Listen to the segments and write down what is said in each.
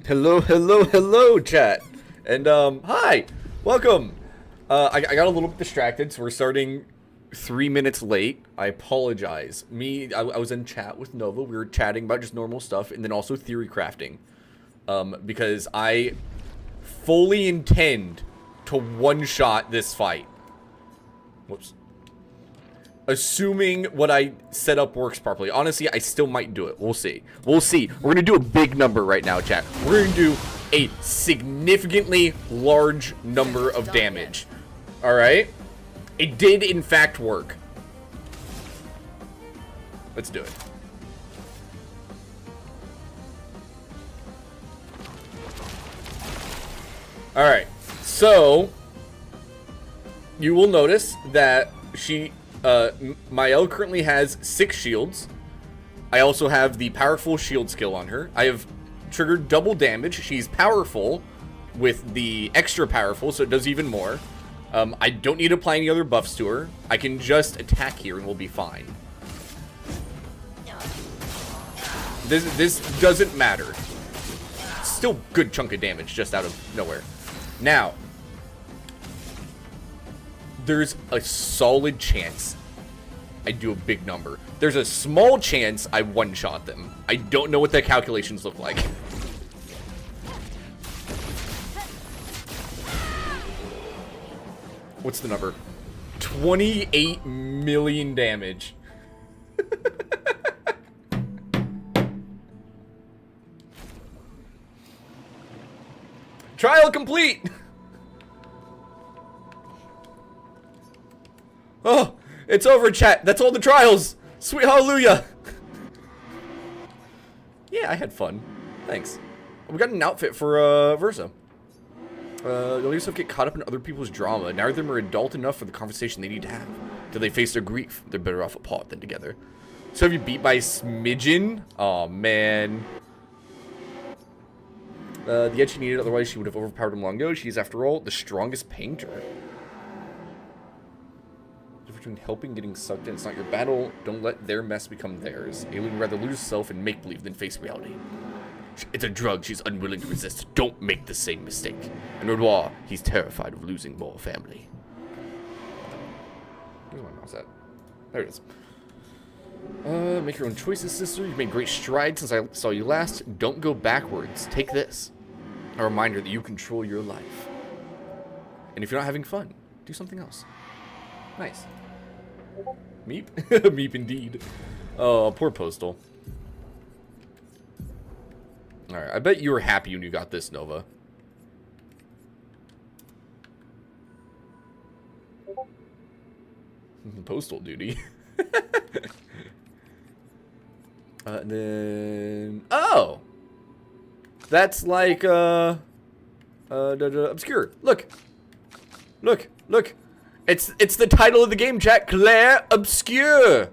Hello, hello, hello, chat. And, hi. Welcome. I got a little bit distracted, so we're starting 3 minutes late. I apologize. I was in chat with Nova. We were chatting about just normal stuff, and then also theory crafting. Because I fully intend to one-shot this fight. Whoops. Assuming what I set up works properly. Honestly, I still might do it. We'll see. We'll see. We're going to do a big number right now, chat. We're going to do a significantly large number of damage. Alright? It did, in fact, work. Let's do it. Alright. So, you will notice that Mael currently has 6 shields. I also have the powerful shield skill on her. I have triggered double damage. She's powerful with the extra powerful, so it does even more. I don't need to apply any other buffs to her. I can just attack here and we'll be fine. This doesn't matter. Still good chunk of damage just out of nowhere. Now, there's a solid chance I do a big number. There's a small chance I one-shot them. I don't know what the calculations look like. What's the number? 28 million damage. Trial complete! Oh, it's over, chat. That's all the trials. Sweet hallelujah. Yeah, I had fun. Thanks. We got an outfit for Versa. You'll yourself get caught up in other people's drama. Neither of them are adult enough for the conversation they need to have. Till they face their grief, they're better off apart than together. So have you beat by a smidgen? Oh man. The edge she needed, otherwise she would have overpowered him long ago. She is, after all, the strongest painter. Between helping getting sucked in, it's not your battle. Don't let their mess become theirs. Alien would rather lose herself and make believe than face reality. It's a drug she's unwilling to resist. Don't make the same mistake. And Renoir, he's terrified of losing more family. Where's my mouse at? There it is. Make your own choices, sister. You've made great strides since I saw you last. Don't go backwards. Take this. A reminder that you control your life. And if you're not having fun, do something else. Nice. Meep? Meep indeed. Oh, poor Postal. Alright, I bet you were happy when you got this, Nova. Postal duty. And then... Oh! That's like, obscure. Look! Look! Look! It's the title of the game, chat. Clair Obscure.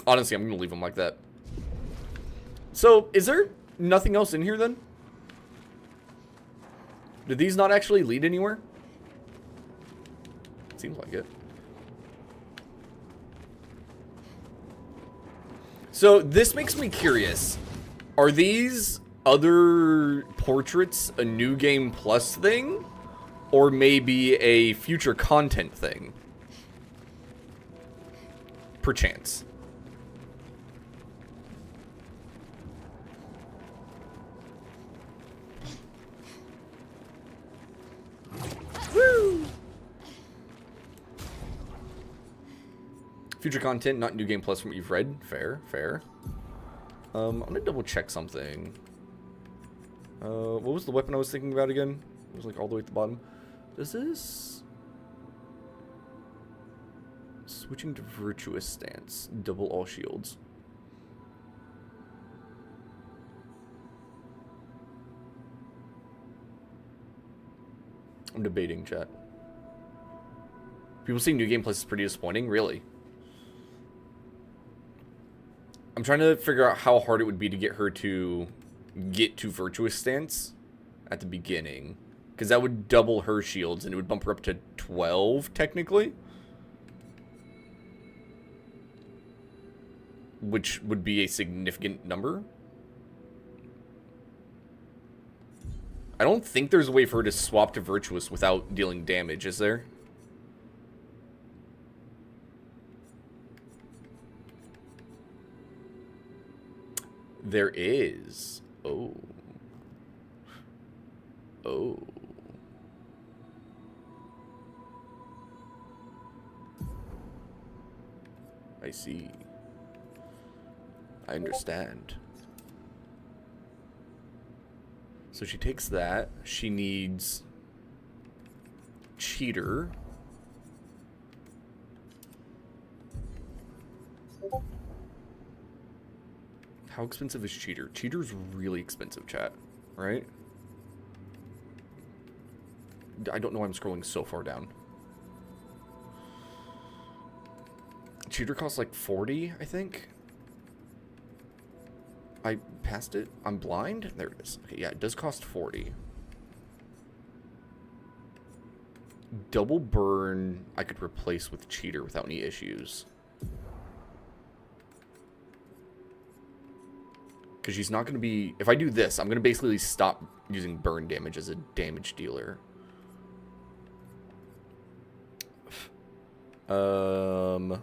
Honestly, I'm gonna leave them like that. So, is there nothing else in here then? Did these not actually lead anywhere? Seems like it. So, this makes me curious. Are these other portraits a new game plus thing, or maybe a future content thing? Perchance. Woo! Future content, not new game plus from what you've read. Fair, fair. I'm gonna double check something. What was the weapon I was thinking about again? It was like all the way at the bottom. Does this... Switching to virtuous stance. Double all shields. I'm debating, chat. People saying New Game Plus is pretty disappointing? Really? I'm trying to figure out how hard it would be to get her to get to virtuous stance at the beginning. Because that would double her shields and it would bump her up to 12, technically. which would be a significant number. I don't think there's a way for her to swap to Virtuous without dealing damage, is there? There is. Oh. Oh. I see. I understand. So she takes that. She needs Cheater. How expensive is Cheater? Cheater's really expensive, chat, right? I don't know why I'm scrolling so far down. Cheater costs like 40, I think. I passed it. I'm blind. There it is. Okay, yeah, it does cost 40. Double burn I could replace with Cheater without any issues. Because she's not going to be... If I do this, I'm going to basically stop using burn damage as a damage dealer. I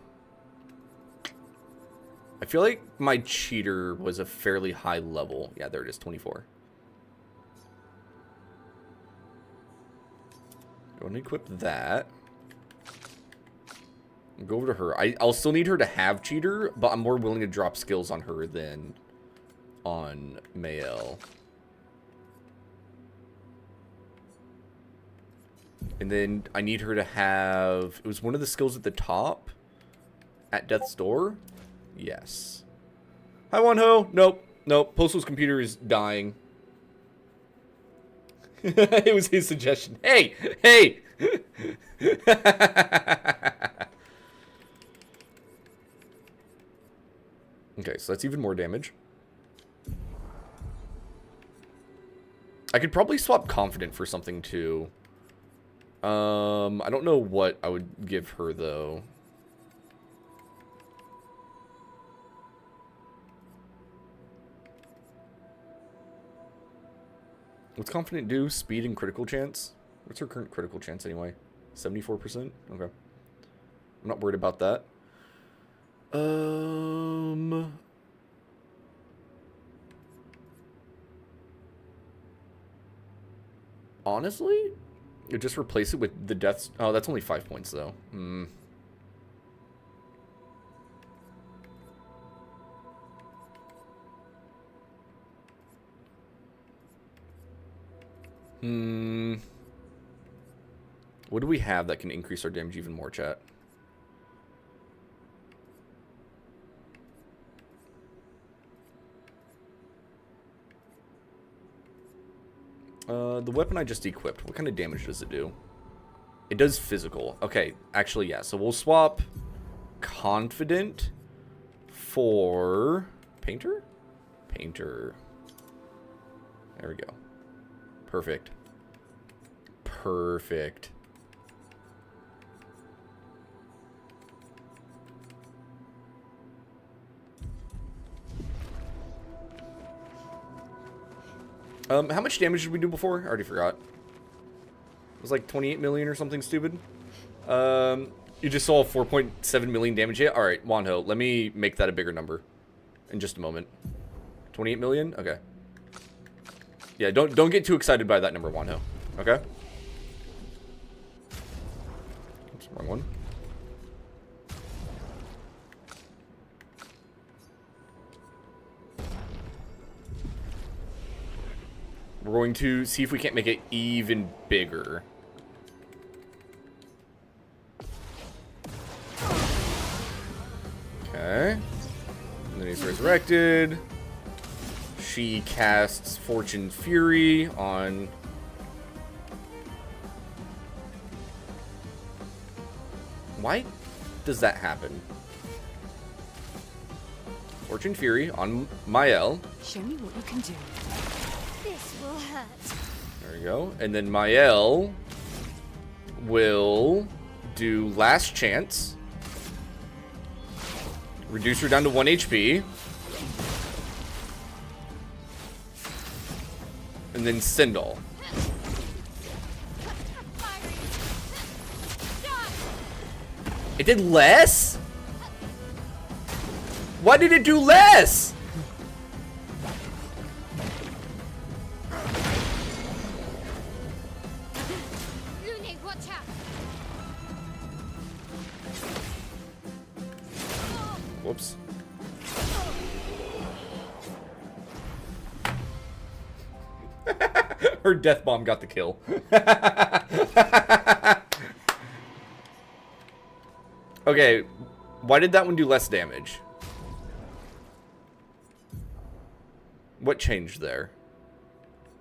feel like my Cheater was a fairly high level. Yeah, there it is, 24. I want to equip that. I'll go over to her. I'll still need her to have Cheater, but I'm more willing to drop skills on her than on Mael. And then I need her to have... It was one of the skills at the top. At Death's Door. Yes. Hi, Wonho. Nope. Nope. Postal's computer is dying. It was his suggestion. Hey! Hey! Okay, so that's even more damage. I could probably swap Confident for something, too. I don't know what I would give her, though. What's Confident do? Speed and critical chance? What's her current critical chance, anyway? 74%? Okay. I'm not worried about that. Honestly, you just replace it with the deaths. Oh, that's only 5 points, though. What do we have that can increase our damage even more, chat? The weapon I just equipped, what kind of damage does it do? It does physical. Okay, actually, yeah. So we'll swap Confident for Painter? Painter. There we go. Perfect. Perfect. How much damage did we do before? I already forgot. It was like 28 million or something stupid. You just saw 4.7 million damage hit? Alright, Wanho, let me make that a bigger number in just a moment. 28 million? Okay. Yeah, don't get too excited by that number, Wanho. Okay? Oops, wrong one. We're going to see if we can't make it even bigger. Okay. And then he's resurrected. She casts Fortune Fury on... Why does that happen? Fortune Fury on Mael. Show me what you can do. This will hurt. There we go. And then Mael will do Last Chance. Reduce her down to 1 HP. And then Sindel. It did less? Why did it do less? Watch out. Whoops. Her death bomb got the kill. Okay, why did that one do less damage? What changed there?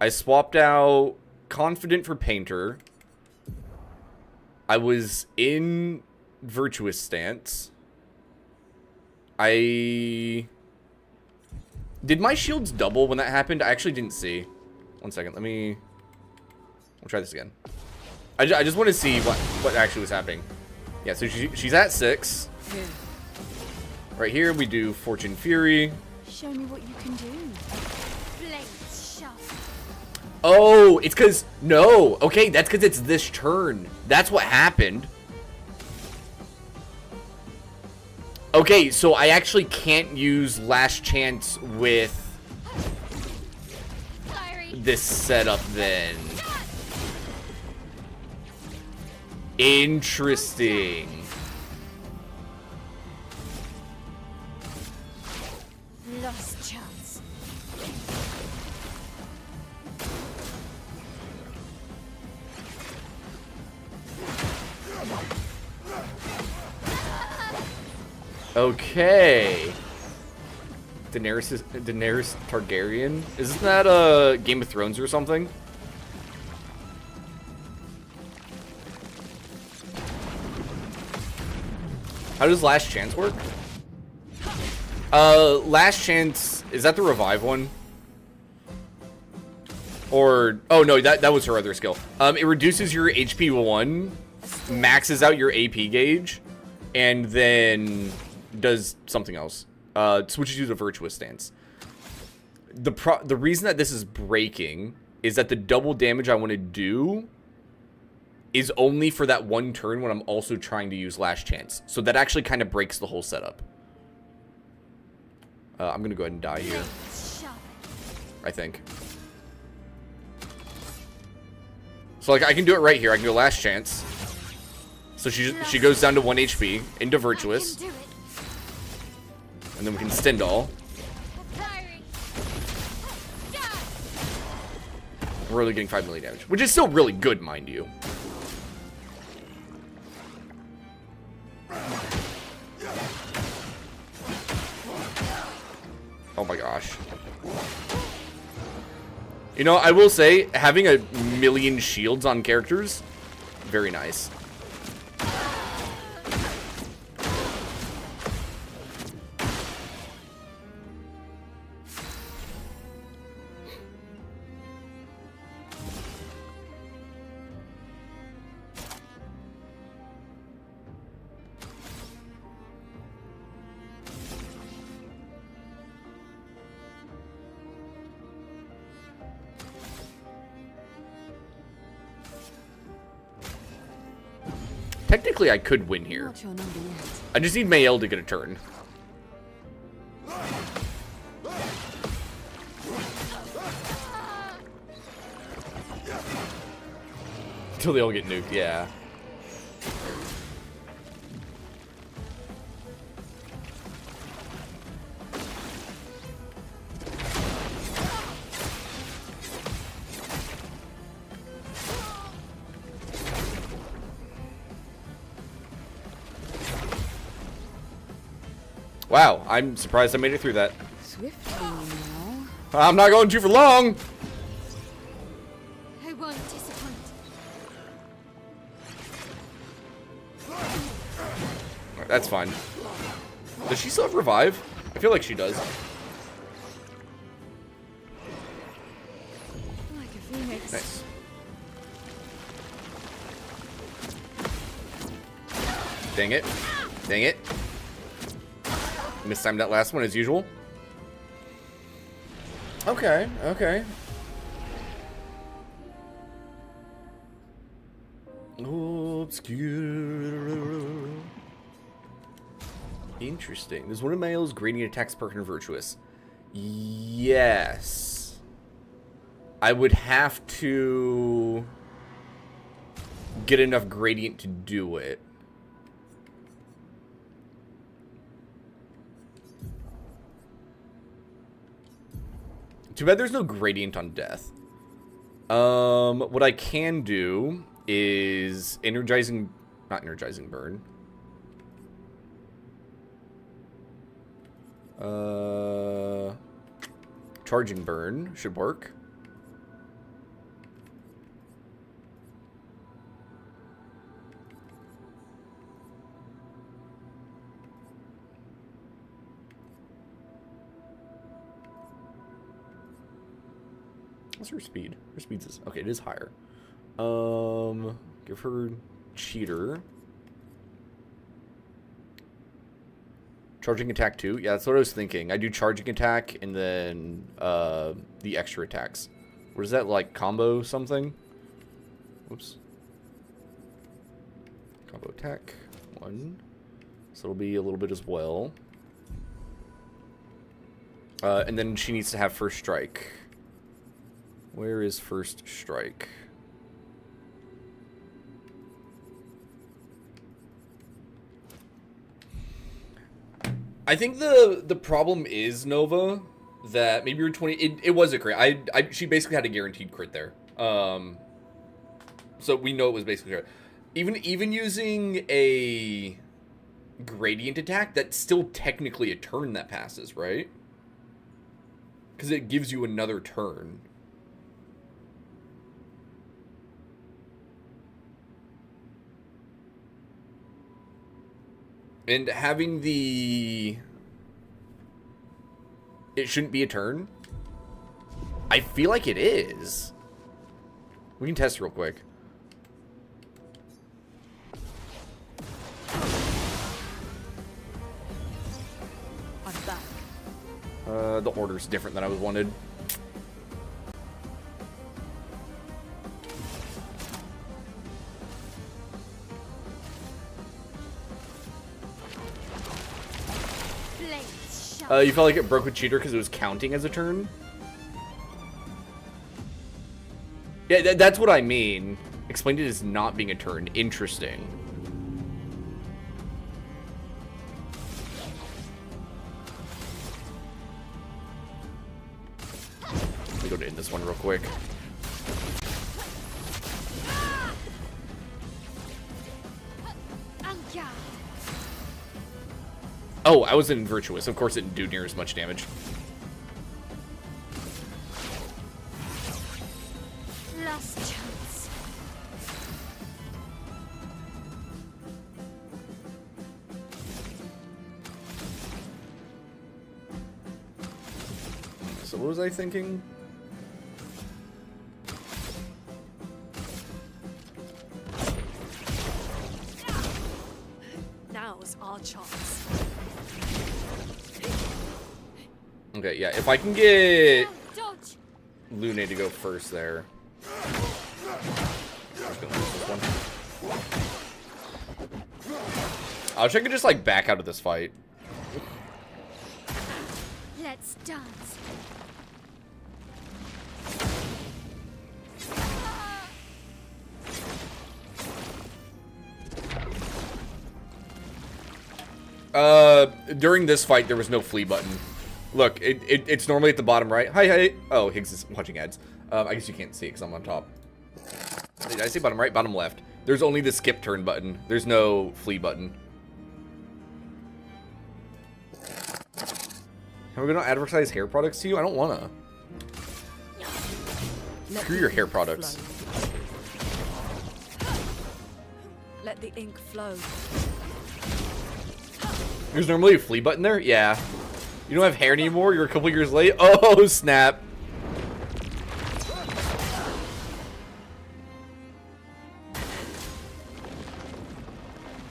I swapped out Confident for Painter. I was in Virtuous Stance. Did my shields double when that happened? I actually didn't see. One second, we'll try this again. I just want to see what actually was happening. Yeah, so she's at 6. Here. Right here, we do Fortune Fury. Show me what you can do. Blades sharp. Oh, it's because... No. Okay, that's because it's this turn. That's what happened. Okay, so I actually can't use Last Chance with this setup then. Interesting. Lost chance. Okay. Daenerys Targaryen? Isn't that a Game of Thrones or something? How does Last Chance work? Last Chance, is that the revive one? Or, oh no, that was her other skill. It reduces your HP 1, maxes out your AP gauge, and then does something else. Switches you to Virtuous Stance. The reason that this is breaking is that the double damage I want to do is only for that one turn when I'm also trying to use Last Chance. So that actually kind of breaks the whole setup. I'm going to go ahead and die here. I think. So, like, I can do it right here. I can go Last Chance. So she goes down to 1 HP into Virtuous. And then we can Stendhal. We're really getting 5 million damage. Which is still really good, mind you. Oh my gosh. You know, I will say, having a million shields on characters, very nice. Technically, I could win here. Not your number yet. I just need Mael to get a turn. Until they all get nuked, yeah. Wow, I'm surprised I made it through that. Swiftly now. I'm not going to for long. I won't disappoint. That's fine. Does she still have revive? I feel like she does. Like a phoenix. Nice. Dang it. Dang it. Mistimed that last one as usual. Okay, okay. Obscure. Interesting. Does one of Mayo's gradient attacks perk and virtuous? Yes. I would have to get enough gradient to do it. Too bad there's no gradient on death. What I can do is not energizing burn. Charging burn should work. What's her speed? Her speed is okay. It is higher. Give her cheater. Charging attack too. Yeah, that's what I was thinking. I do charging attack and then the extra attacks. What is that, like combo something? Whoops. Combo attack 1. So it'll be a little bit as well. And then she needs to have first strike. Where is first strike? I think the problem is, Nova, that maybe you're 20. It was a crit. She basically had a guaranteed crit there. So we know it was basically crit. Even using a gradient attack, that's still technically a turn that passes, right? Because it gives you another turn. And having the... It shouldn't be a turn. I feel like it is. We can test real quick. I'm back. The order's different than I was wanted. You felt like it broke with cheater because it was counting as a turn? Yeah, that's what I mean. Explained it as not being a turn. Interesting. Let me go to end this one real quick. Oh, I was in Virtuous. Of course it didn't do near as much damage. Last chance. So what was I thinking? Now's our chance. Okay, yeah, if I can get Dodge. Lune to go first there. I'm just gonna lose this one. I wish I could just like back out of this fight. Let's dance. During this fight, there was no flee button. Look, it's normally at the bottom right. Hi. Oh, Higgs is watching ads. I guess you can't see it because I'm on top. Did I say bottom right? Bottom left. There's only the skip turn button. There's no flee button. Are we gonna advertise hair products to you? I don't wanna. Screw your hair products. Let the ink flow. There's normally a flee button there? Yeah. You don't have hair anymore? You're a couple years late? Oh, snap.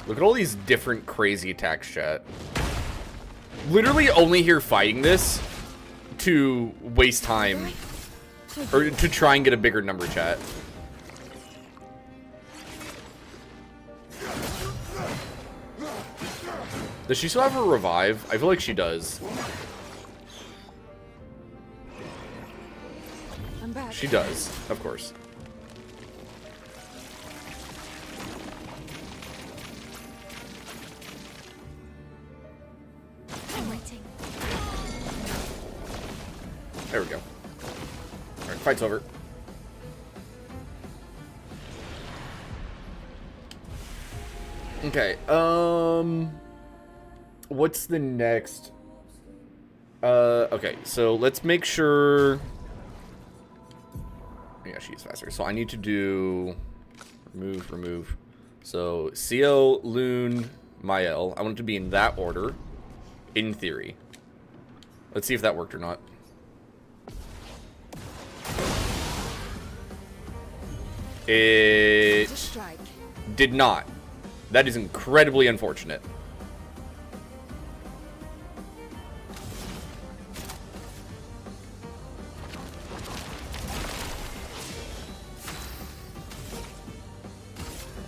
Look at all these different crazy attacks, chat. literally only here fighting this to waste time. Or to try and get a bigger number, chat. Does she still have her revive? I feel like she does. I'm back. She does, of course. I'm waiting. There we go. Alright, fight's over. Okay, what's the next? Okay, so let's make sure... Yeah, she's faster. So I need to do... Remove. So, CO, Loon, Mael. I want it to be in that order. In theory. Let's see if that worked or not. It Strike. did not. That is incredibly unfortunate.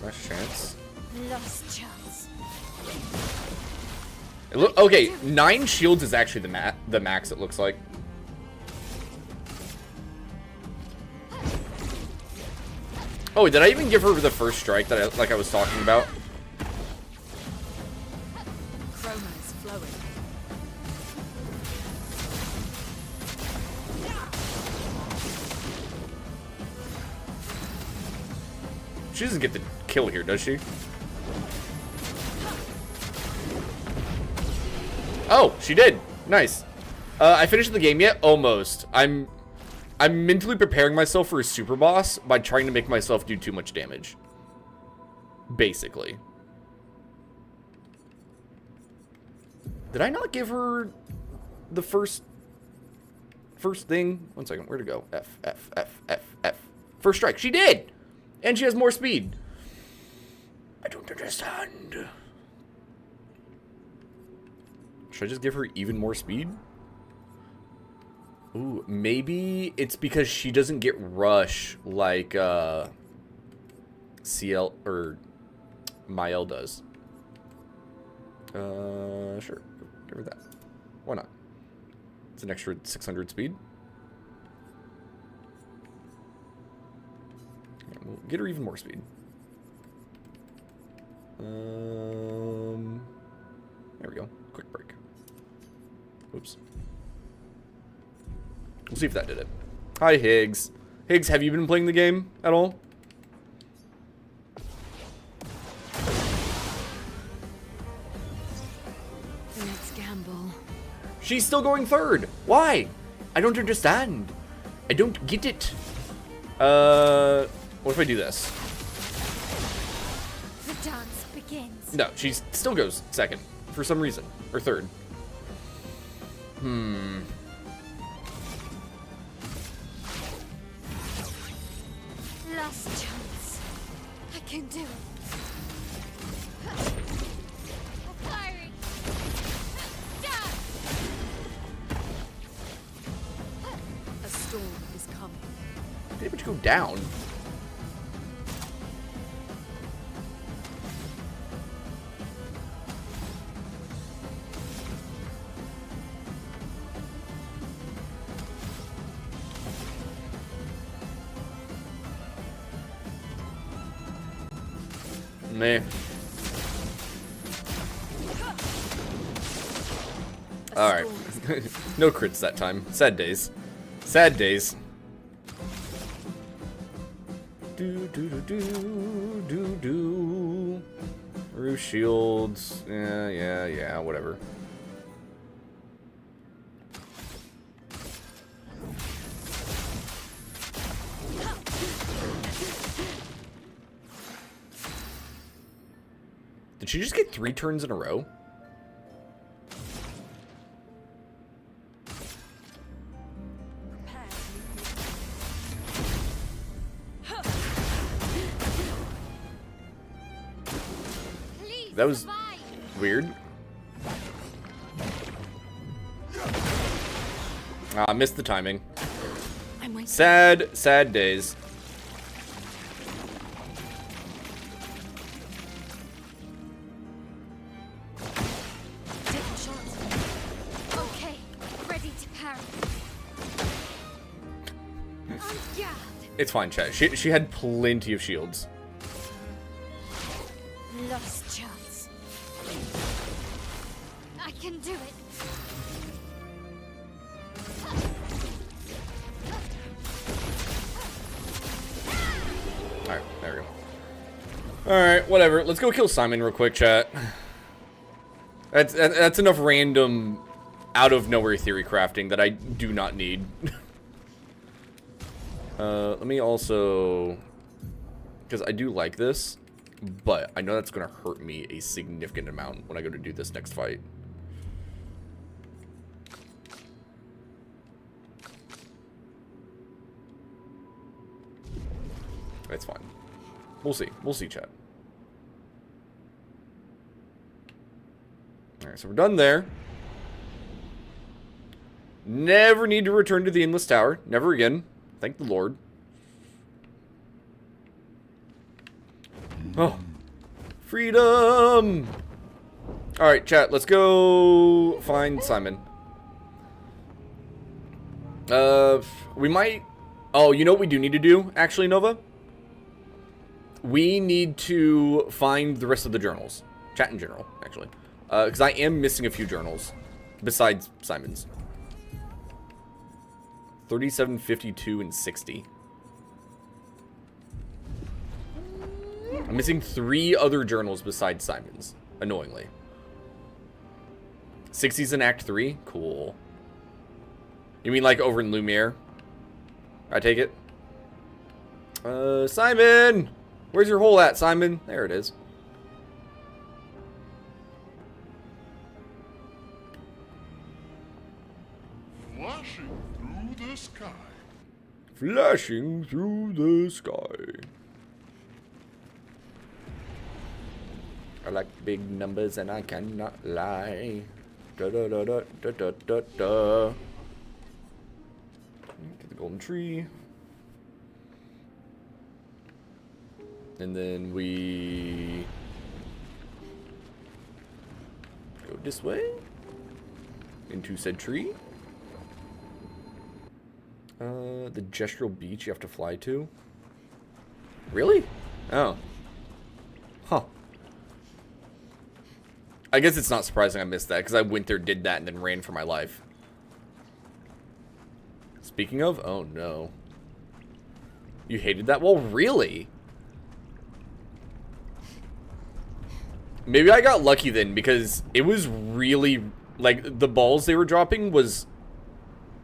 Last chance. Lost chance. Okay, 9 shields is actually the max, it looks like. Oh, did I even give her the first strike that I was talking about? Chroma is flowing. She doesn't get the kill here, does she? Oh, she did. Nice. I finished the game yet? Almost. I'm mentally preparing myself for a super boss by trying to make myself do too much damage. Basically. Did I not give her the first thing? 1 second. Where'd it go? F. First strike. She did! And she has more speed. I don't understand. Should I just give her even more speed? Ooh, maybe it's because she doesn't get rush like CL or Mael does. Sure. Give her that. Why not? It's an extra 600 speed. Yeah, we'll get her even more speed. There we go. Quick break. Oops. We'll see if that did it. Hi, Higgs. Higgs, have you been playing the game at all? Let's gamble. She's still going third. Why? I don't understand. I don't get it. What if I do this? The dance begins. No, she still goes second for some reason. Or third. Last chance. I can do it. Firing. Dance. A storm is coming. Damage go down. Meh. Alright. No crits that time. Sad days. Sad days. Do. Roof shields. Yeah, whatever. Did she just get 3 turns in a row? Please That was survive. weird. Ah, I missed the timing. I'm waiting. Sad, sad days. Take a shot. Okay, ready to parry. Yeah. It's fine, chat. She had plenty of shields. Lost chance. I can do it. Alright, there we go. Alright, whatever. Let's go kill Simon real quick, chat. That's enough random, out-of-nowhere theory crafting that I do not need. Let me also... Because I do like this, but I know that's going to hurt me a significant amount when I go to do this next fight. It's fine. We'll see. We'll see, chat. Alright, so we're done there. Never need to return to the Endless Tower. Never again. Thank the Lord. Oh. Freedom! Alright, chat. Let's go find Simon. We might... Oh, you know what we do need to do, actually, Nova? We need to find the rest of the journals. Chat in general, actually. Because I am missing a few journals. Besides Simon's. 37, 52, and 60. I'm missing 3 other journals besides Simon's. Annoyingly. 60's in Act 3? Cool. You mean like over in Lumiere? I take it? Simon! Where's your hole at, Simon? There it is. Flashing through the sky. Flashing through the sky. I like big numbers and I cannot lie. Da da da da da da da da. Get the golden tree. And then we go this way into said tree. The gestural beach you have to fly to. Really? Oh. Huh. I guess it's not surprising I missed that because I went there, did that, and then ran for my life. Speaking of, oh no. You hated that wall? Really? Maybe I got lucky then because it was really, like, the balls they were dropping was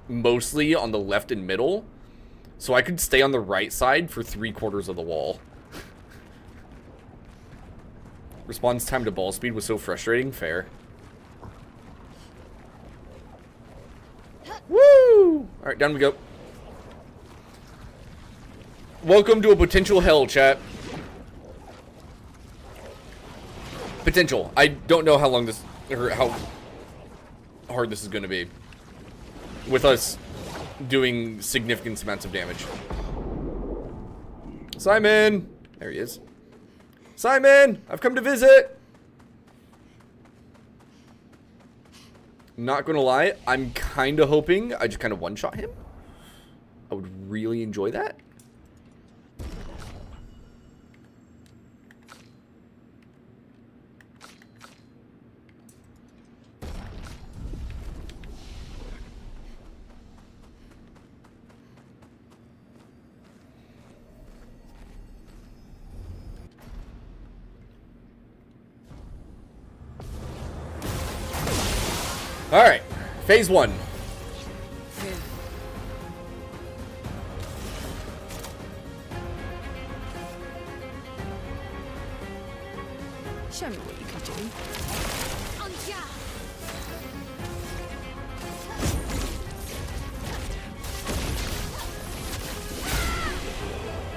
mostly on the left and middle. So I could stay on the right side for 3/4 of the wall. Response time to ball speed was so frustrating. Fair. Woo! Alright, down we go. Welcome to a potential hell, chat. Potential. I don't know how long this, or how hard this is going to be. With us doing significant amounts of damage. Simon! There he is. Simon! I've come to visit! Not gonna lie, I'm kinda hoping I just kinda one-shot him. I would really enjoy that. Alright, phase 1. Show me what you can do.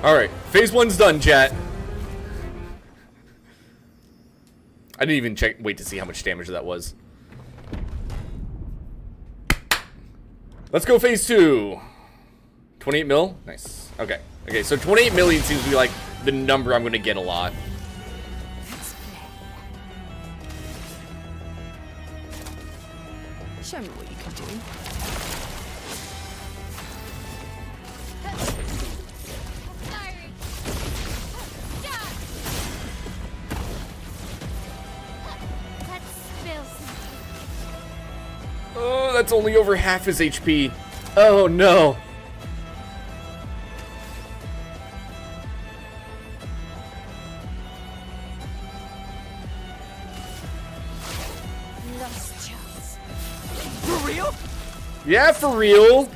Alright, phase 1's done, chat. I didn't even wait to see how much damage that was. Let's go phase 2. 28 mil? Nice. Okay. Okay, so 28 million seems to be like the number I'm going to get a lot. Let's play. Show me what you can do. Fiery. Dodge. Let's spill some. Oh, that's only over half his HP. Oh, no. Last chance. For real? Yeah, for real.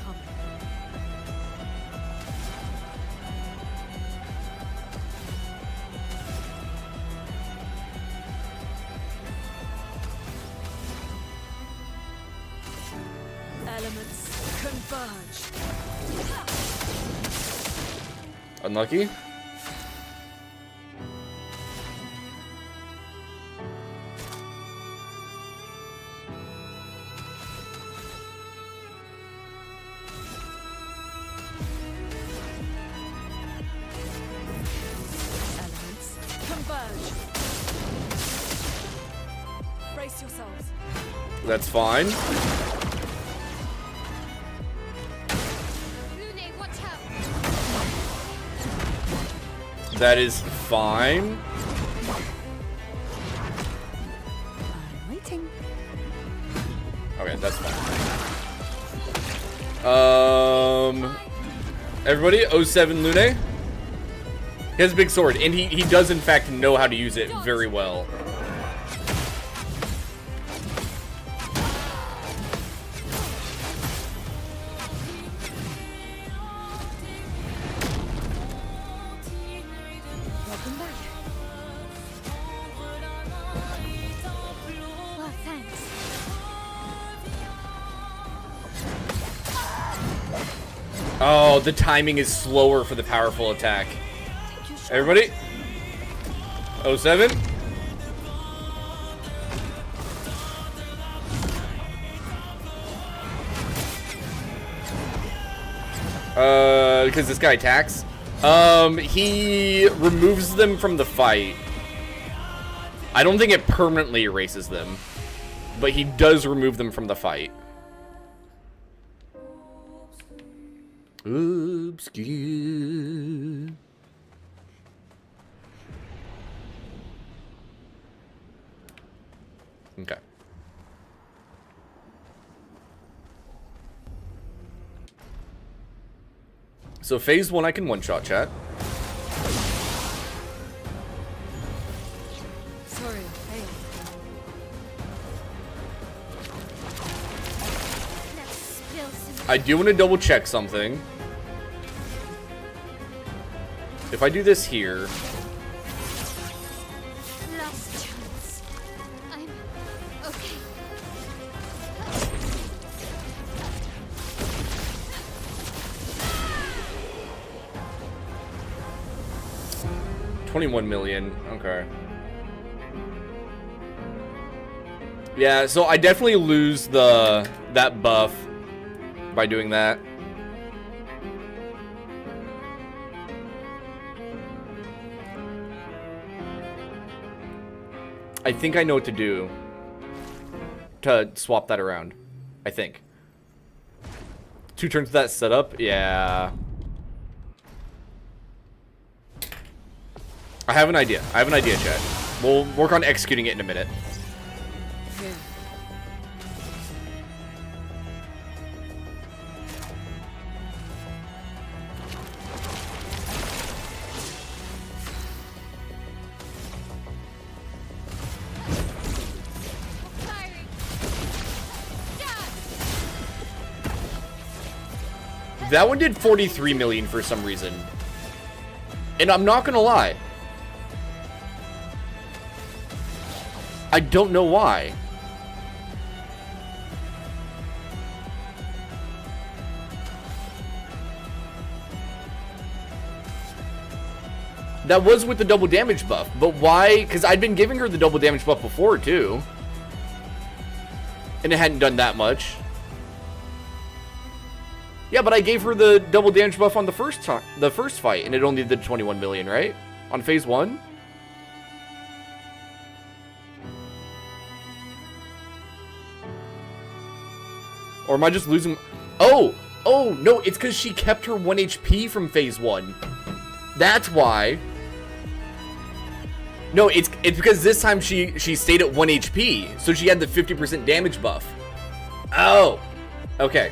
Elements converge. Unlucky. Elements converge. Brace yourselves. That's fine. Lune, watch out. That is fine. I'm waiting. Okay, that's fine. Everybody, 07 Lune. He has a big sword, and he does in fact know how to use it very well. Welcome back. Well, thanks. Oh, the timing is slower for the powerful attack. Take your shot. Everybody, 07. Because this guy attacks. He removes them from the fight. I don't think it permanently erases them, but he does remove them from the fight. Obscure. Okay. So phase 1 I can one-shot, chat. Sorry, I failed. Let's spill some. I do want to double check something. If I do this here, Last chance. I'm okay. 21 million. Okay. Yeah, so I definitely lose that buff by doing that. I think I know what to do to swap that around. I think. 2 turns to that setup? Yeah. I have an idea. I have an idea, chat. We'll work on executing it in a minute. Here. Fiery. Dodge. That one did 43 million for some reason. And I'm not gonna lie. I don't know why. That was with the double damage buff, but why? Because I'd been giving her the double damage buff before too. And it hadn't done that much. Yeah, but I gave her the double damage buff on the first fight, and it only did 21 million, right? On phase 1? Or am I just losing... Oh! Oh, no, it's because she kept her 1 HP from phase 1. That's why. No, it's because this time she stayed at 1 HP, so she had the 50% damage buff. Oh! Okay.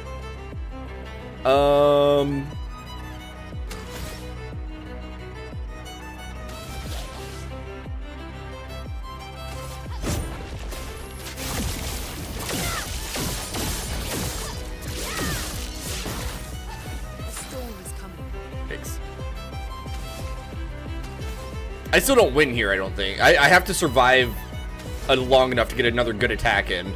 Thanks. I still don't win here, I don't think. I have to survive long enough to get another good attack in.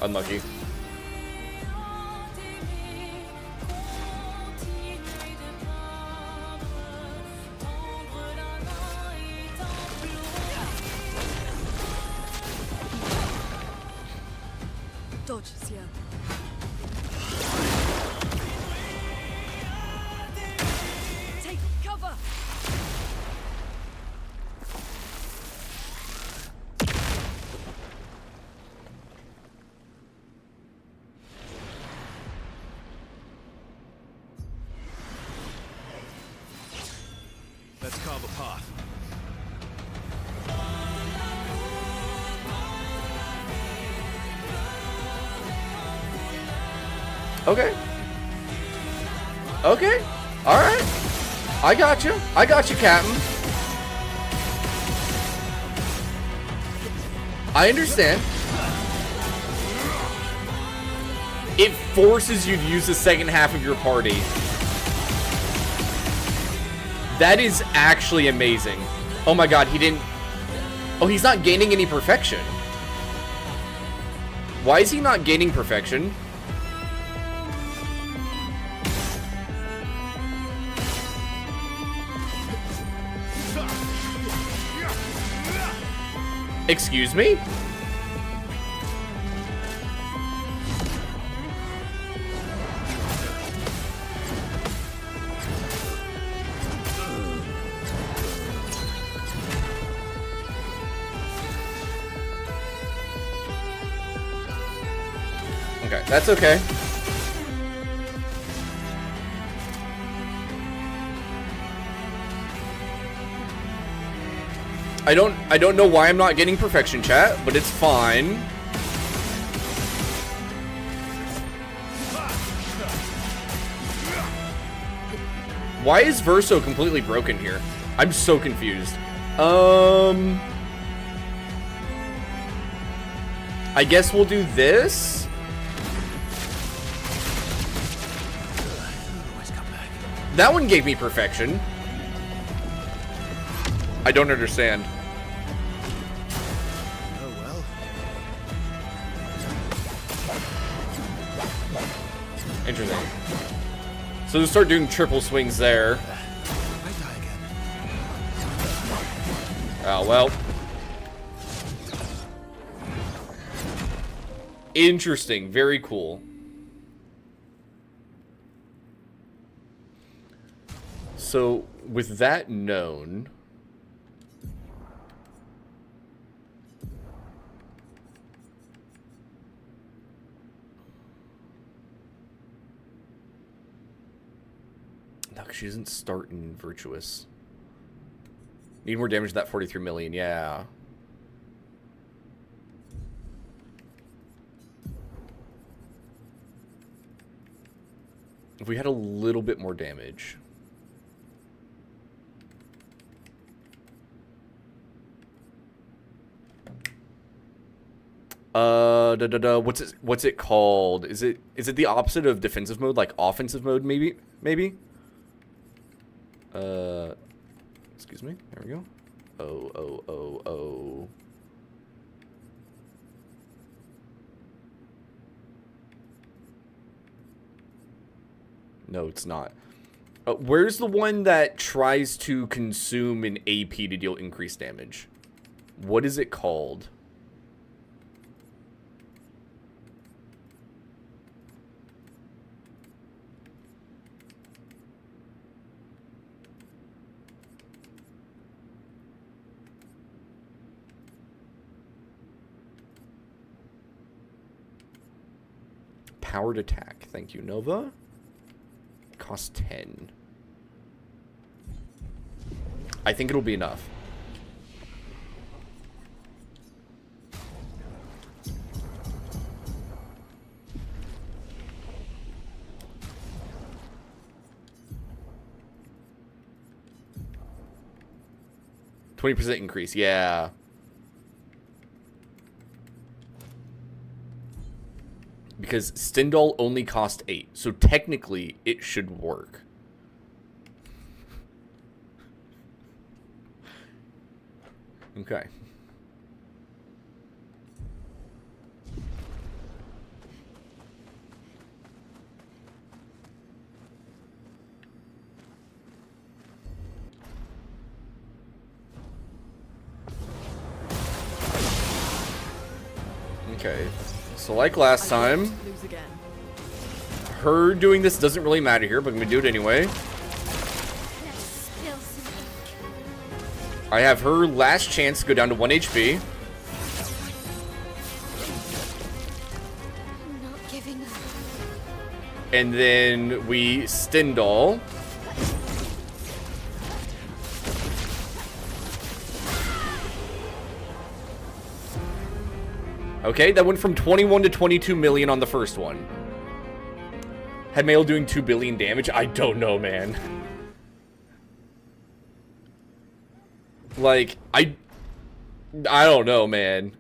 Unlucky. Dodge, Ciel. Take cover. Let's carve a path. Okay. Okay. Alright. I got you. I got you, Captain. I understand. It forces you to use the second half of your party. That is actually amazing. Oh my god, he didn't... Oh, he's not gaining any perfection. Why is he not gaining perfection? Excuse me? Okay, that's okay. I don't know why I'm not getting perfection, chat, but it's fine. Why is Verso completely broken here? I'm so confused. I guess we'll do this. That one gave me perfection. I don't understand. Oh well. Interesting. So just start doing triple swings there. I die again. Oh, well. Interesting. Very cool. So, with that known... No, 'cause she doesn't start in Virtuous. Need more damage to that 43 million, yeah. If we had a little bit more damage... What's it called? Is it the opposite of defensive mode, like offensive mode, maybe? Excuse me. There we go. Oh. No, it's not. Where's the one that tries to consume an AP to deal increased damage? What is it called? Powered attack. Thank you, Nova. Cost 10. I think it'll be enough. %20 increase, yeah. Because Stindal only cost 8, so technically it should work. Okay. Okay. So like last time, Lose again. her doing this doesn't really matter here, but I'm gonna do it anyway. Let's spill some ink. I have her last chance to go down to 1 HP. I'm not giving up. And then we Stindal. Okay, that went from 21 to 22 million on the first one. Had Mail doing 2 billion damage? I don't know, man. Like, I don't know, man.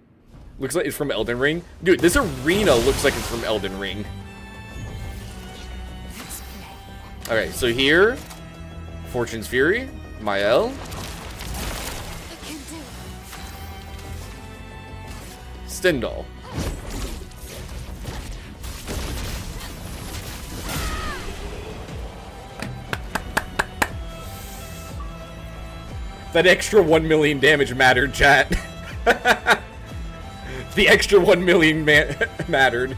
Looks like it's from Elden Ring. Dude, this arena looks like it's from Elden Ring. Okay, so here, Fortune's Fury, Mael, I can do it. Stindal. That extra 1 million damage mattered, chat. The extra 1 million mattered.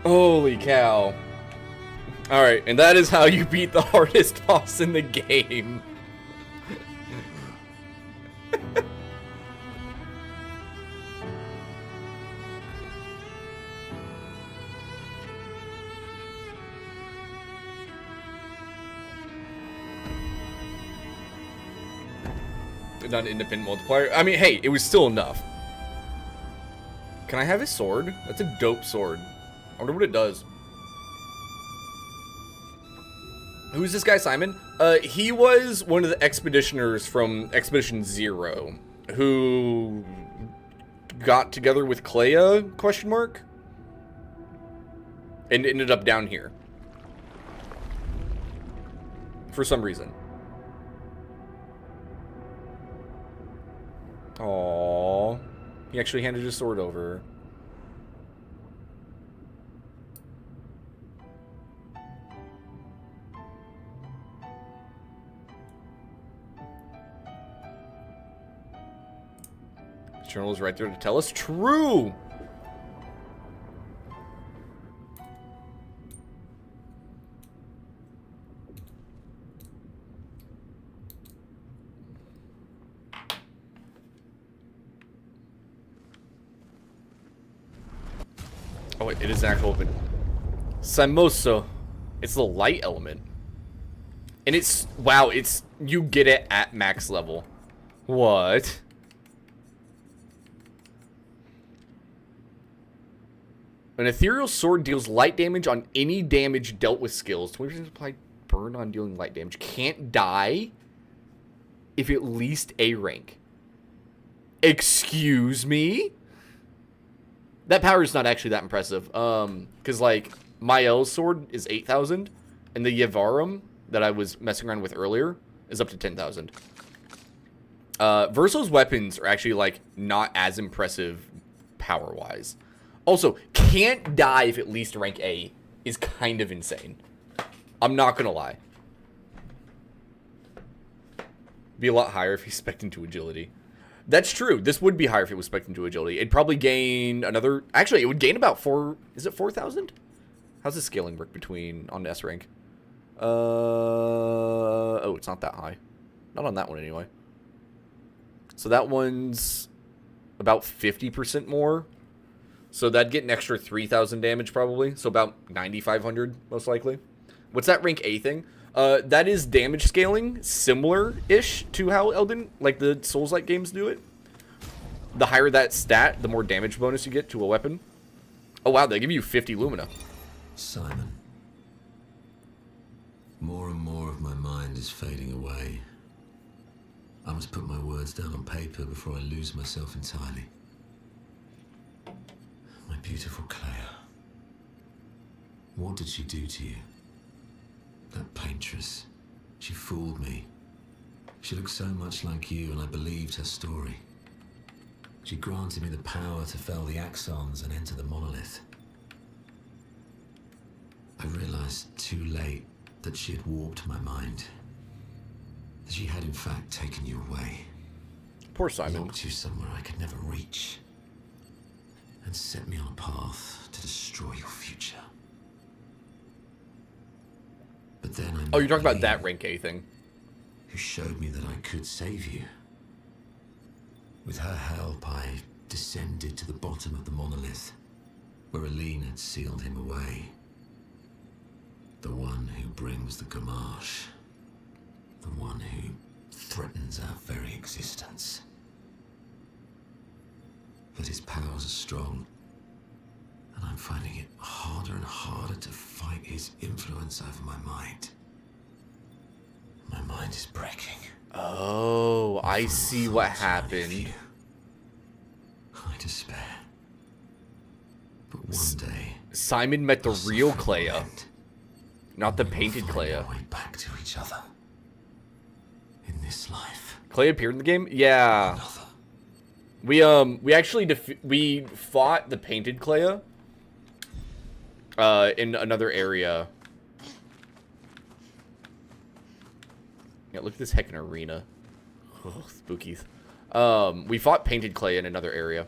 Holy cow. Alright, and that is how you beat the hardest boss in the game. Not an independent multiplier. I mean, hey, it was still enough. Can I have his sword? That's a dope sword. I wonder what it does. Who's this guy, Simon? He was one of the expeditioners from Expedition Zero, who got together with Clair, question mark, and ended up down here. For some reason. Aww. He actually handed his sword over. The journal is right there to tell us true! Oh wait, it is an actual open. Samoso. It's the light element. And it's, wow, it's, you get it at max level. What? An ethereal sword deals light damage on any damage dealt with skills. 20% applied burn on dealing light damage. Can't die if at least A rank. Excuse me? That power is not actually that impressive. Because, like, Mael's sword is 8,000. And the Yavarum that I was messing around with earlier is up to 10,000. Verso's weapons are actually, like, not as impressive power-wise. Also, can't die if at least rank A is kind of insane. I'm not gonna lie. Be a lot higher if he's spec'd into agility. That's true. This would be higher if it was spec'd into agility. It'd probably gain another... Actually, it would gain about 4... Is it 4,000? How's the scaling work between... on S rank? Oh, it's not that high. Not on that one, anyway. So that one's... about 50% more. So that'd get an extra 3,000 damage probably. So about 9,500 most likely. What's that rank A thing? That is damage scaling, similar-ish to how Elden, like the Souls-like games do it. The higher that stat, the more damage bonus you get to a weapon. Oh wow, they give you 50 Lumina. Simon. More and more of my mind is fading away. I must put my words down on paper before I lose myself entirely. My beautiful Clair. What did she do to you? That paintress. She fooled me. She looked so much like you, and I believed her story. She granted me the power to fell the Axons and enter the monolith. I realized too late that she had warped my mind. That she had in fact taken you away. Poor Simon. Locked you somewhere I could never reach. And set me on a path to destroy your future. But then I Oh, you're talking about met that Eileen, rank A thing. who showed me that I could save you. With her help, I descended to the bottom of the monolith, where Eileen had sealed him away. The one who brings the Gamache. The one who threatens our very existence. But his powers are strong, and I'm finding it harder and harder to fight his influence over my mind. My mind is breaking. Oh, I see what Thoughts only happened. few. I despair. But one day, Simon met the our real suffering will Clair, end. not the We will painted find Clair. our way back to each other. In this life, Clay appeared in the game? Yeah. another. We actually we fought the painted Clay in another area. Yeah, look at this heckin' arena. Oh, spookies. We fought painted Clay in another area.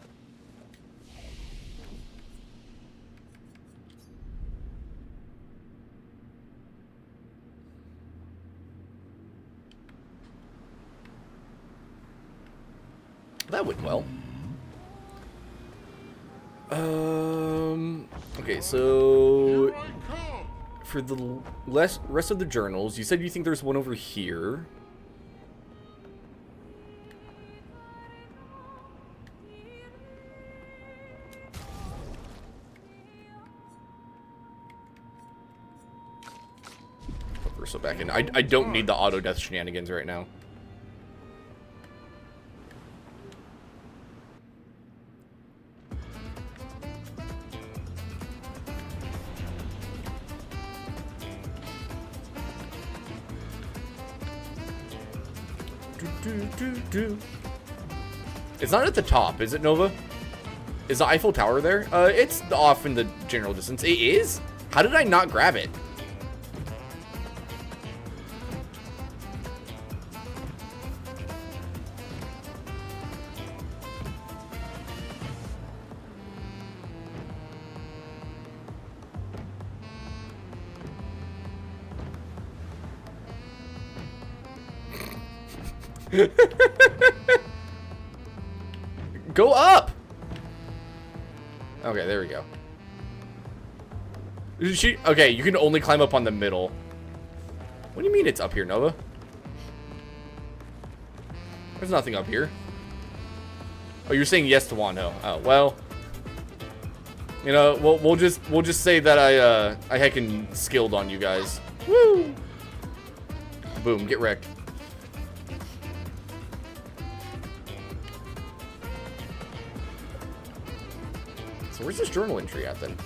That went well. Okay, so Here I come. for the rest of the journals, you said you think there's one over here. Put Verso back in. I don't need the auto death shenanigans right now. It's not at the top, is it, Nova? Is the Eiffel Tower there? It's off in the general distance. It is? How did I not grab it? Go up! Okay, there we go. Okay, you can only climb up on the middle. What do you mean it's up here, Nova? There's nothing up here. Oh, you're saying yes to Wando. Oh, well. You know, we'll just say that I heckin' skilled on you guys. Woo! Boom, get wrecked. So where's this journal entry at then?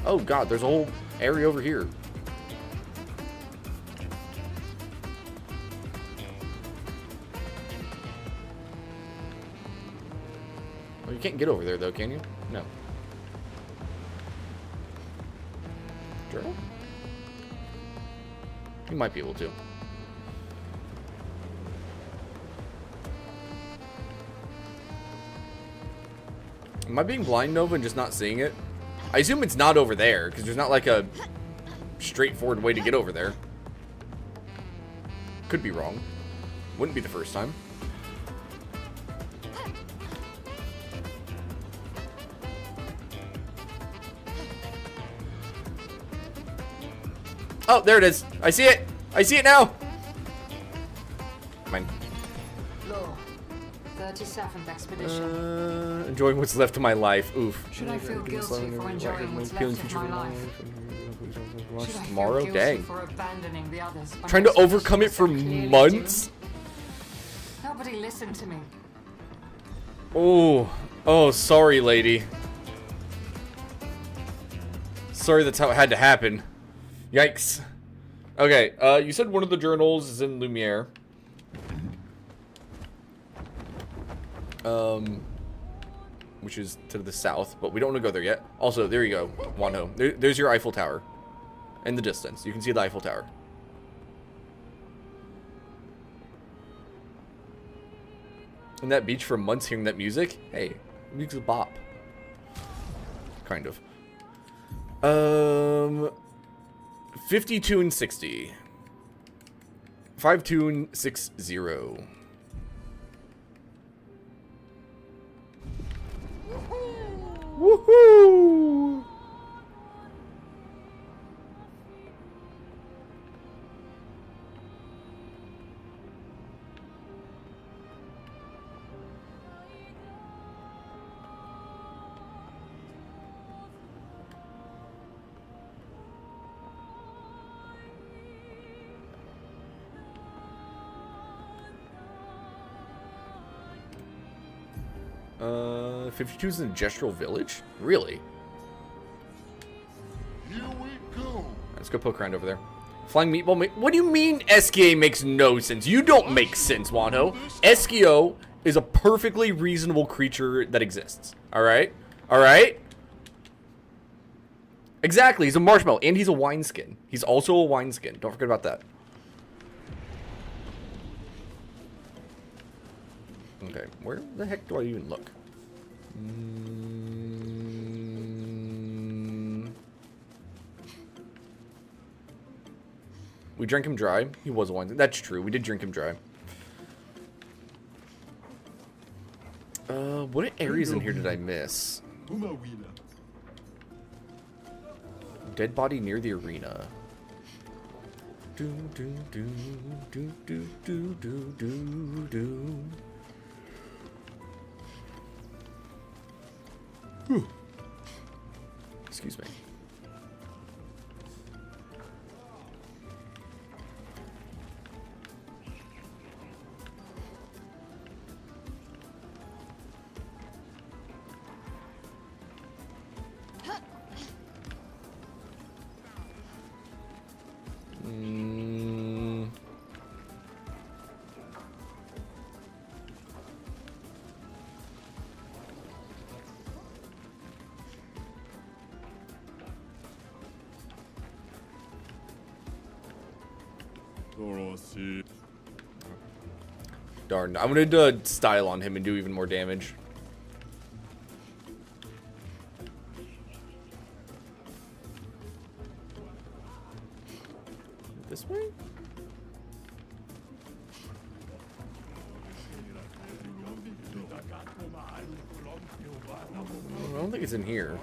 Oh god, there's a whole area over here. Oh, you can't get over there though, can you? No. Journal? You might be able to. Am I being blind, Nova, and just not seeing it? I assume it's not over there, because there's not like a straightforward way to get over there. Could be wrong. Wouldn't be the first time. Oh, there it is. I see it. I see it now. Mine. Law. 37th expedition. Enjoying what's left of my life. Oof. Should I feel guilty for enjoying what's Feeling left of future my life? Should I tomorrow? feel guilty Dang. for abandoning the others when Trying to my overcome it suspicions for are clearly months? doomed? Nobody listened to me. Oh. Oh, sorry, lady. Sorry that's how it had to happen. Yikes. Okay, you said one of the journals is in Lumiere. Which is to the south, but we don't want to go there yet. Also, there you go, Wanho. There's your Eiffel Tower. In the distance. You can see the Eiffel Tower. And that beach for months hearing that music. Hey, music's a bop. Kind of. 50 tune 60. 5 tune 60. Woohoo! Uh, 52 is in Gestural Village? Really? Here we go. Let's go poke around over there. Flying Meatball. What do you mean Eskia makes no sense? You don't make sense, Wanho. Eskio is a perfectly reasonable creature that exists. Alright? Alright? Exactly. He's a marshmallow. And he's a wineskin. He's also a wineskin. Don't forget about that. Okay. Where the heck do I even look? We drank him dry. He was a wine. That's true. We did drink him dry. What areas in here did I miss? Dead body near the arena. Do do do do do do do do do. Excuse me. Darn. I'm gonna do a style on him and do even more damage. This way? I don't think it's in here.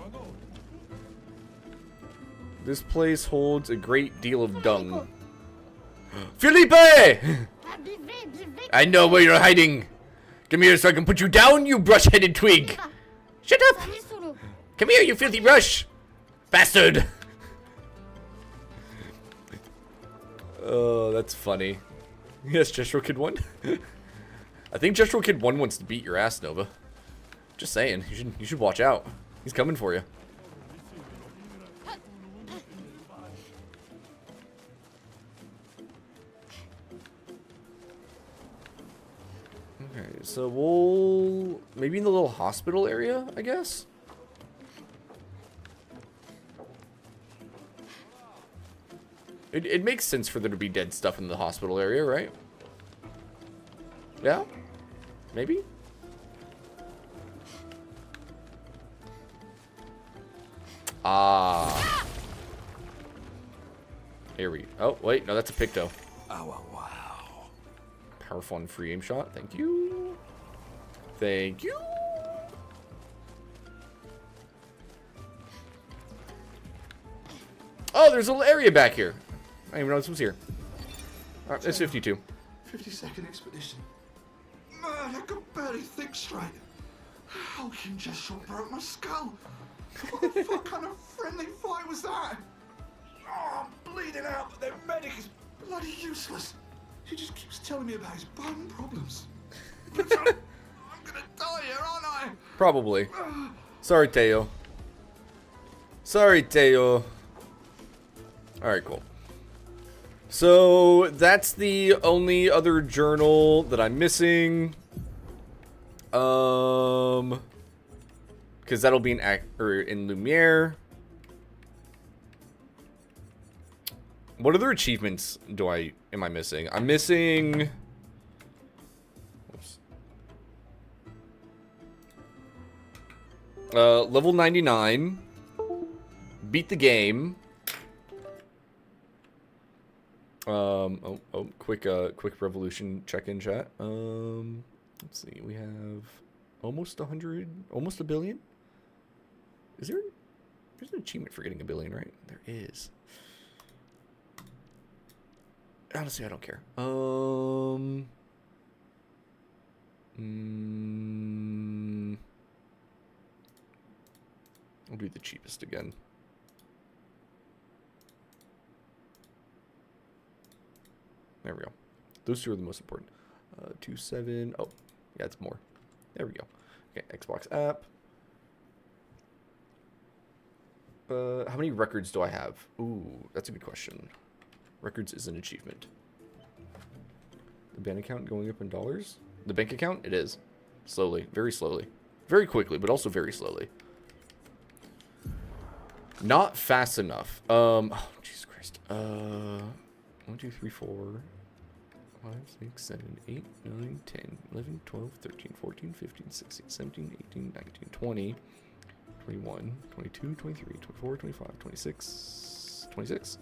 This place holds a great deal of dung. Felipe! I know where you're hiding. Come here so I can put you down, you brush-headed twig. Shut up! Come here, you filthy brush! Bastard! Oh, that's funny. Yes, Gestro Kid 1. I think Gestro Kid 1 wants to beat your ass, Nova. Just saying, you should watch out. He's coming for you. Okay, so we'll maybe in the little hospital area, I guess. It makes sense for there to be dead stuff in the hospital area, right? Yeah? Maybe? Ah. Here we... Oh, wait. No, that's a Picto. Oh, wow. Powerful and free aim shot. Thank you. Thank you. Oh, there's a little area back here. didn't even know this was here. Alright, it's 52. 52nd expedition. Man, I could barely think straight. How can just shot broke my skull? What the fuck kind of friendly fight was that? Oh, I'm bleeding out, but their medic is bloody useless. He just keeps telling me about his bone problems. I'm gonna die here, aren't I? Probably. Sorry, Teo. Sorry, Teo. Alright, cool. So, that's the only other journal that I'm missing. Because that'll be in Lumiere. What other achievements am I missing? I'm missing... Whoops. Level 99. Beat the game. Quick revolution check-in chat. Let's see, we have almost 100, almost 1 billion. There's an achievement for getting 1 billion, right? There is. Honestly, I don't care. I'll do the cheapest again. There we go. Those two are the most important. 2.7. Oh, yeah, it's more. There we go. Okay, Xbox app. How many records do I have? Ooh, that's a good question. Records is an achievement. The bank account going up in dollars? The bank account? It is. Slowly. Very slowly. Very quickly, but also very slowly. Not fast enough. Oh, Jesus Christ. 1, 2, 3, 4, 5, 6, 7, 8, 9, 10, 11, 12, 13, 14, 15, 16, 17, 18, 19, 20, 21, 22, 23, 24, 25, 26, 26,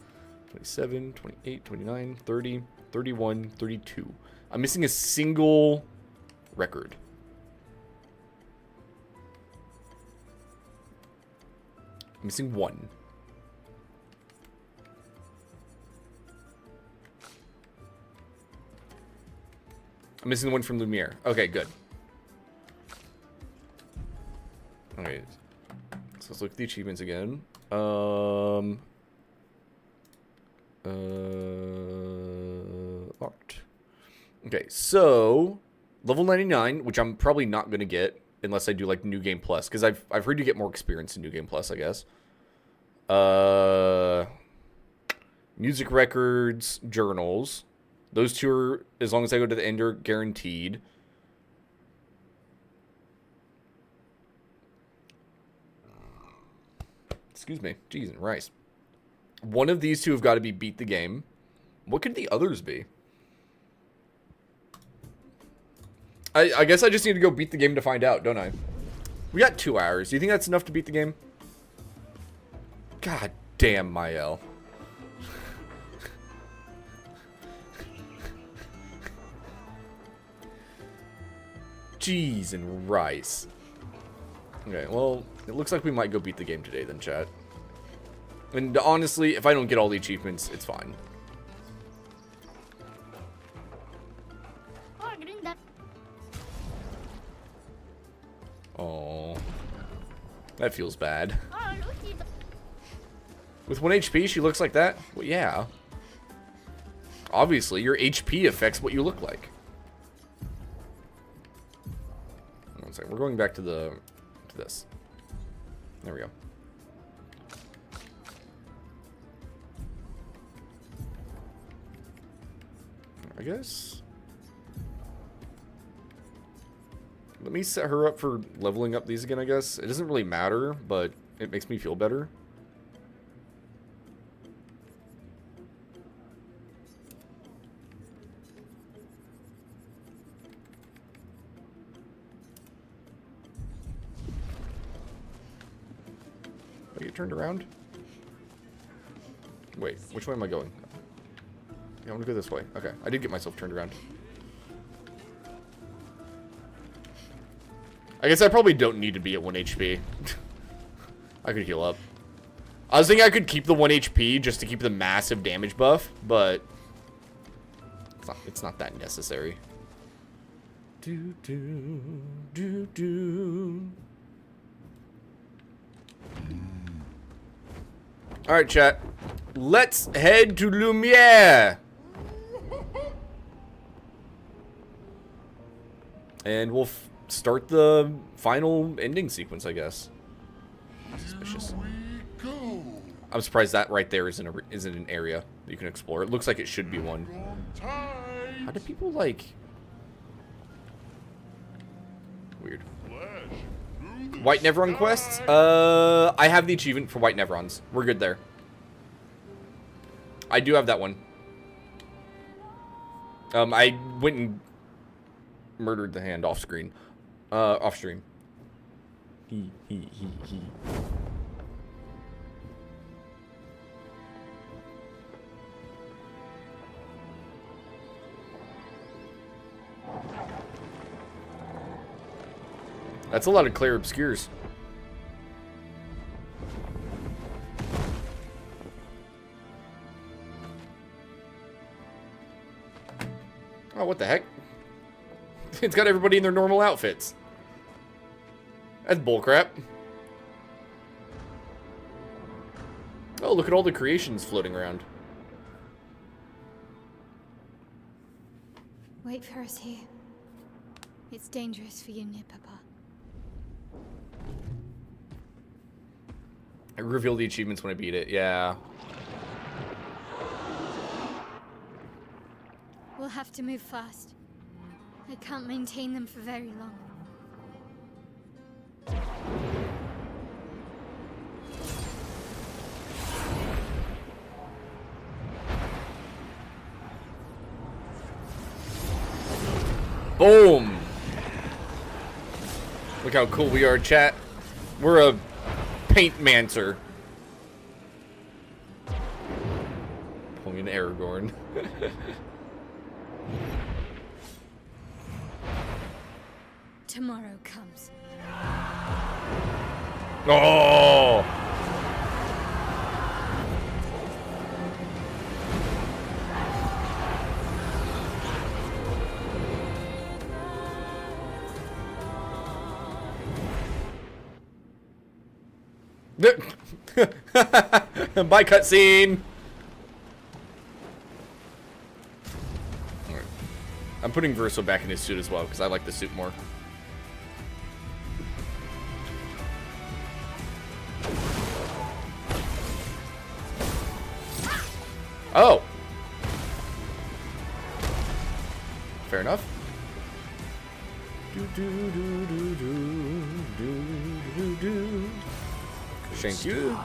27, 28, 29, 30, 31, 32. I'm missing a single record. I'm missing one. I'm missing the one from Lumiere. Okay, good. Alright. So let's look at the achievements again. Locked. Okay, so level 99, which I'm probably not gonna get unless I do like New Game Plus, because I've heard you get more experience in New Game Plus, I guess. Music records, journals. Those two are, as long as I go to the end, are guaranteed. Excuse me. Jeez and rice. One of these two have got to be beat the game. What could the others be? I guess I just need to go beat the game to find out, don't I? We got 2 hours. Do you think that's enough to beat the game? God damn, Mael. Jeez and rice. Okay, well, it looks like we might go beat the game today then, chat. And honestly, if I don't get all the achievements, it's fine. Oh, that feels bad. With 1 HP, she looks like that? Well, yeah. Obviously, your HP affects what you look like. One second, we're going back to this. There we go. I guess. Let me set her up for leveling up these again, I guess. It doesn't really matter, but it makes me feel better. Oh, you turned around? Wait, which way am I going? Yeah, I want to go this way. Okay, I did get myself turned around. I guess I probably don't need to be at 1 HP. I could heal up. I was thinking I could keep the 1 HP just to keep the massive damage buff, but it's not that necessary. Do do do do. All right, chat. Let's head to Lumiere. And we'll start the final ending sequence, I guess. Suspicious. We go. I'm surprised that right there isn't an area that you can explore. It looks like it should be one. On time. How do people like? Weird. Flash through the White Neveron sky. quests? I have the achievement for White Neverons. We're good there. I do have that one. I went and murdered the hand off screen. Off stream. He. That's a lot of Clair obscures. Oh, what the heck? It's got everybody in their normal outfits. That's bullcrap. Oh, look at all the creations floating around. Wait for us here. It's dangerous for you near Papa. I reveal the achievements when I beat it. Yeah. We'll have to move fast. I can't maintain them for very long. Boom! Look how cool we are, chat. We're a paint-mancer. Pulling an Aragorn. Tomorrow comes. Oh! Bye, cutscene. Alright. I'm putting Verso back in his suit as well because I like the suit more. Oh. Fair enough. Thank you.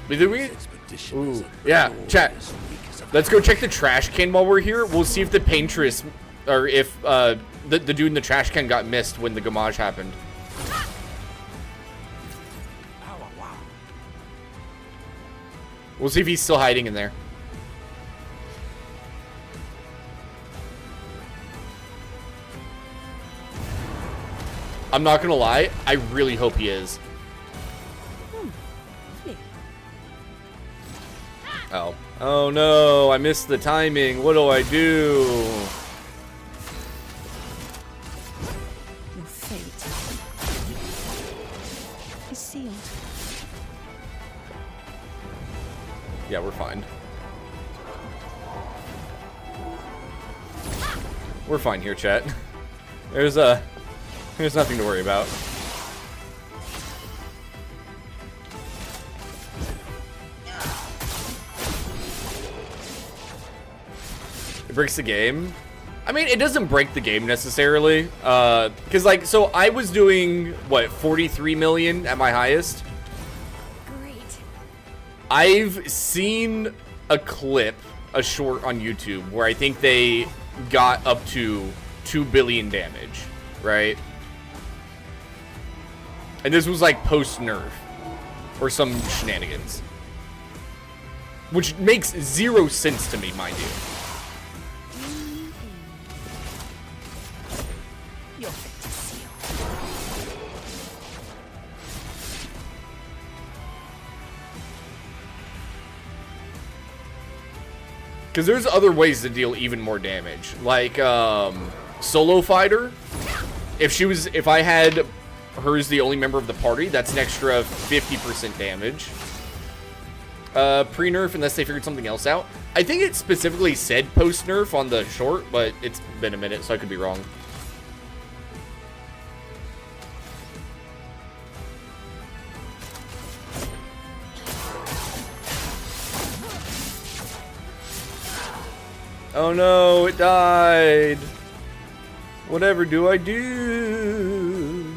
Did we? Ooh, yeah, chat. Let's go check the trash can while we're here. We'll see if the paintress, or if the dude in the trash can got missed when the gamage happened. We'll see if he's still hiding in there. I'm not gonna lie, I really hope he is. Oh. Oh no, I missed the timing. What do I do? Your fate is sealed. Yeah, we're fine. We're fine here, chat. There's nothing to worry about. It breaks the game. I mean, it doesn't break the game necessarily. Because, like, so I was doing, what, 43 million at my highest? Great. I've seen a clip, a short on YouTube, where I think they got up to 2 billion damage, right? And this was like post-nerf or some shenanigans. Which makes 0 sense to me, mind you. Your fate is sealed. Because there's other ways to deal even more damage. Like, solo fighter. If I had her as the only member of the party, that's an extra 50% damage. Pre-nerf, unless they figured something else out. I think it specifically said post-nerf on the short, but it's been a minute, so I could be wrong. Oh no, it died. Whatever do I do?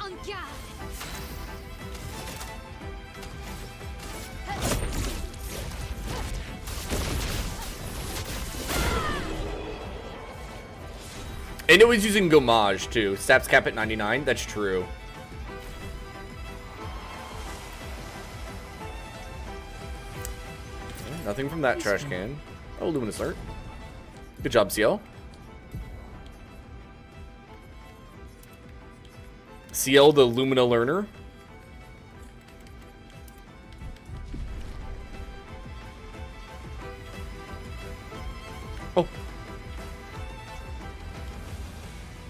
On guard. And it was using Gommage too. Stats cap at 99. That's true. Nothing from that trash can. Oh, Luminous Art. Good job, CL. CL, the Lumina learner. Oh.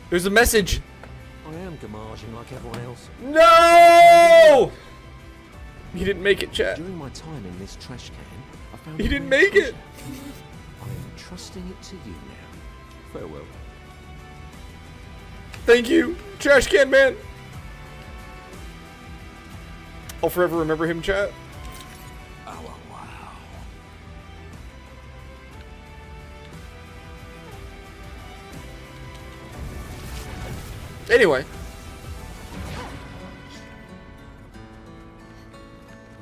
There's a message. I am Gamaging like everyone else. No! He didn't make it, chat. During my time in this trash can, I found He a didn't rare make it. treasure. I am trusting it to you now. Farewell. Thank you, Trash Can Man. I'll forever remember him, chat. Oh, wow. Anyway.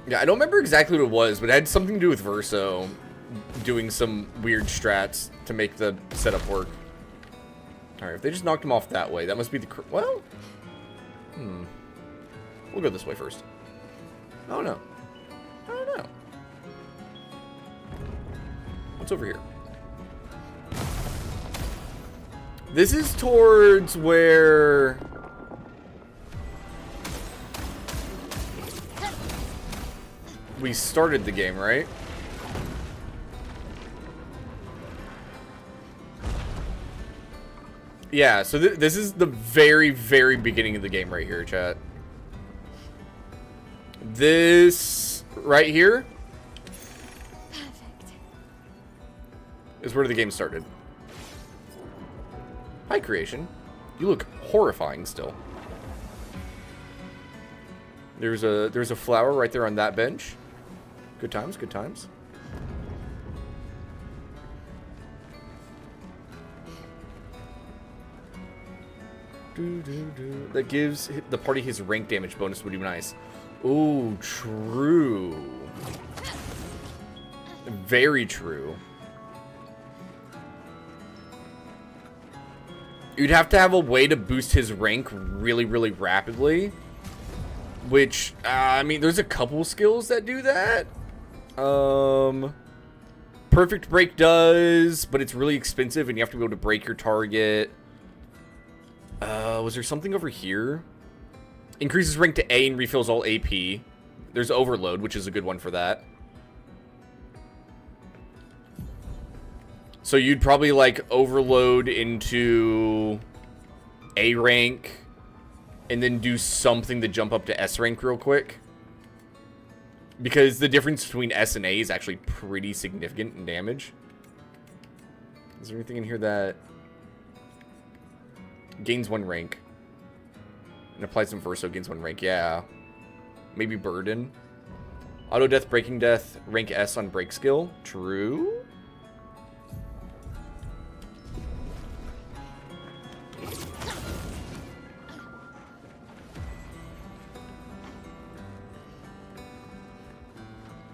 Yeah, I don't remember exactly what it was, but it had something to do with Verso doing some weird strats to make the setup work. Alright, if they just knocked him off that way, that must be the... Well... We'll go this way first. Oh, no. I don't know. What's over here? This is towards where... we started the game, right? Yeah, so this is the very, very beginning of the game right here, chat. This right here Perfect. is where the game started. Hi, Creation. You look horrifying still. There's a flower right there on that bench. Good times, good times. That gives the party his rank damage bonus would be nice. Ooh, true. Very true. You'd have to have a way to boost his rank really, really rapidly. Which, I mean, there's a couple skills that do that. Perfect Break does, but it's really expensive and you have to be able to break your target. Was there something over here? Increases rank to A and refills all AP. There's Overload, which is a good one for that. So you'd probably, like, overload into A rank and then do something to jump up to S rank real quick. Because the difference between S and A is actually pretty significant in damage. Is there anything in here that gains 1 rank? And applies some Verso, gains 1 rank. Yeah. Maybe Burden. Auto Death, Breaking Death, rank S on Break skill. True.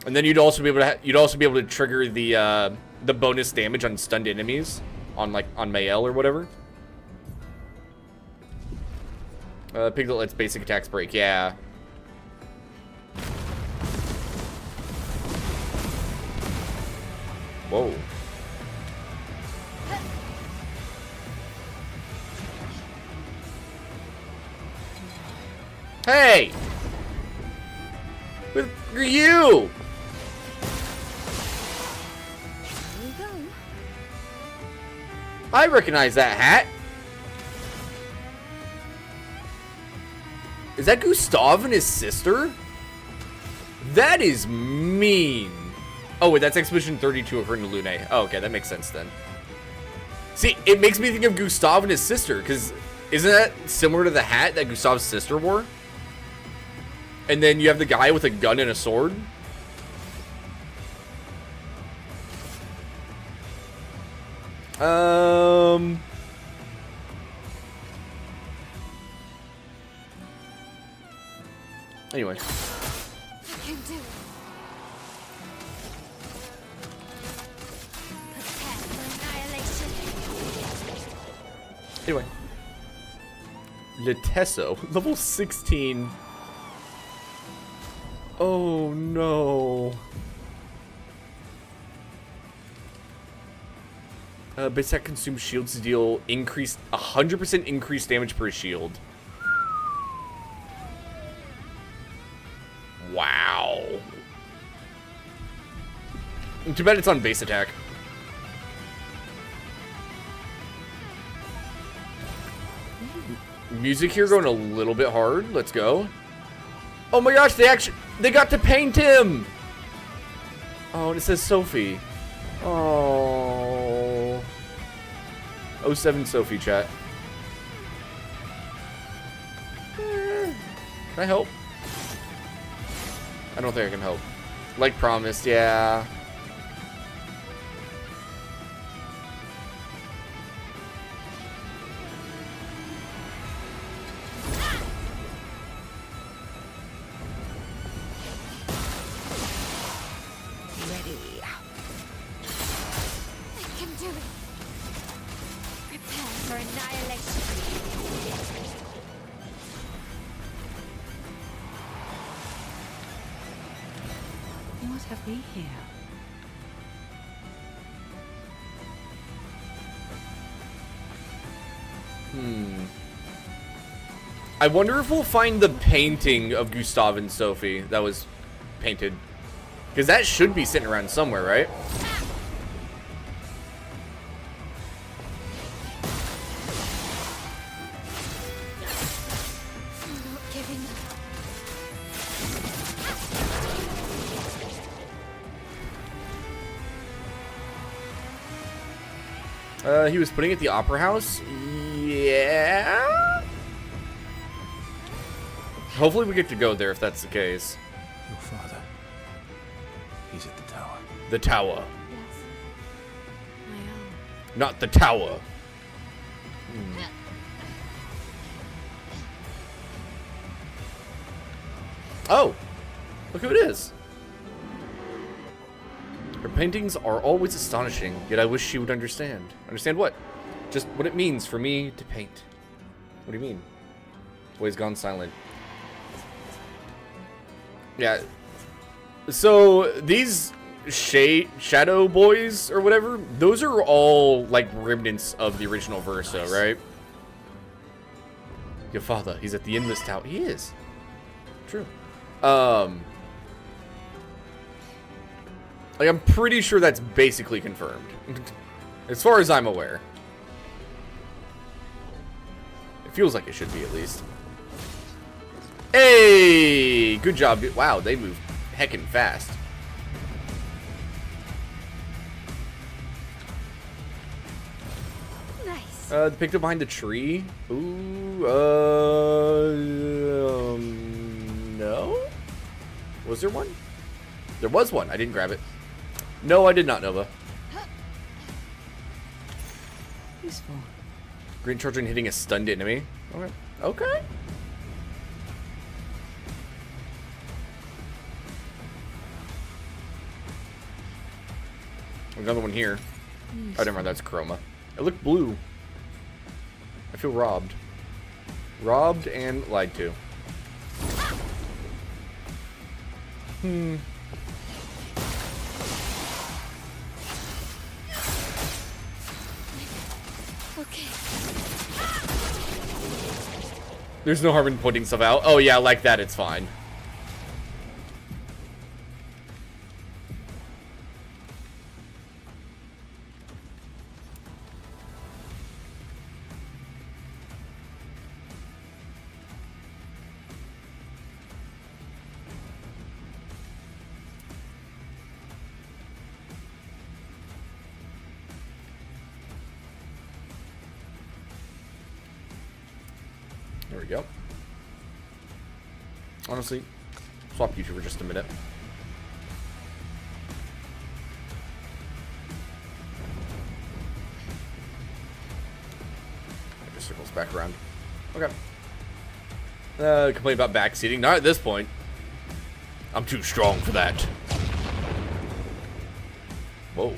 And then you'd also be able to trigger the bonus damage on stunned enemies on Mael or whatever. Piglet lets basic attacks break. Yeah. Whoa. Hey! Screw you! Here we go. I recognize that hat. Is that Gustav and his sister? That is mean. Oh, wait, that's Expedition 32 according to Lune. Oh, okay, that makes sense then. See, it makes me think of Gustav and his sister, because isn't that similar to the hat that Gustav's sister wore? And then you have the guy with a gun and a sword. Anyway. I can do it. Prepare for annihilation. Anyway. Letesso, level 16. Oh no. Base attack consumes shields to deal increased 100% increased damage per shield. Wow. Too bad it's on base attack. Music here going a little bit hard. Let's go. Oh my gosh, they got to paint him. Oh, and it says Sophie. Oh. 07 Sophie chat. Can I help? I don't think I can help. Like promised, yeah. I can do it. Prepare for annihilation. What have we here? I wonder if we'll find the painting of Gustav and Sophie that was painted. Because that should be sitting around somewhere, right? I'm not giving up. He was putting it at the Opera House? Yeah? Hopefully we get to go there if that's the case. Your father. He's at the tower. The tower. Yes. I am. Not the tower. Oh! Look who it is. Her paintings are always astonishing, yet I wish she would understand. Understand what? Just what it means for me to paint. What do you mean? Boy's gone silent. Yeah. So, these shadow boys, or whatever, those are all, like, remnants of the original Versa, right? Your father, he's at the endless tower. He is. True. Like, I'm pretty sure that's basically confirmed. As far as I'm aware. It feels like it should be, at least. Hey! Good job. Wow, they move heckin' fast. Nice. The picture behind the tree. Ooh, no? Was there one? There was one. I didn't grab it. No, I did not, Nova. Useful. Green children hitting a stunned enemy. Okay. Okay. Another one here. Oh, never mind. That's chroma. It looked blue. I feel robbed. Robbed and lied to. Okay. There's no harm in pointing stuff out. Oh, yeah, like that, it's fine. we go. Honestly, swap you two for just a minute. It just circles back around. Okay. Complain about backseating. Not at this point. I'm too strong for that. Whoa.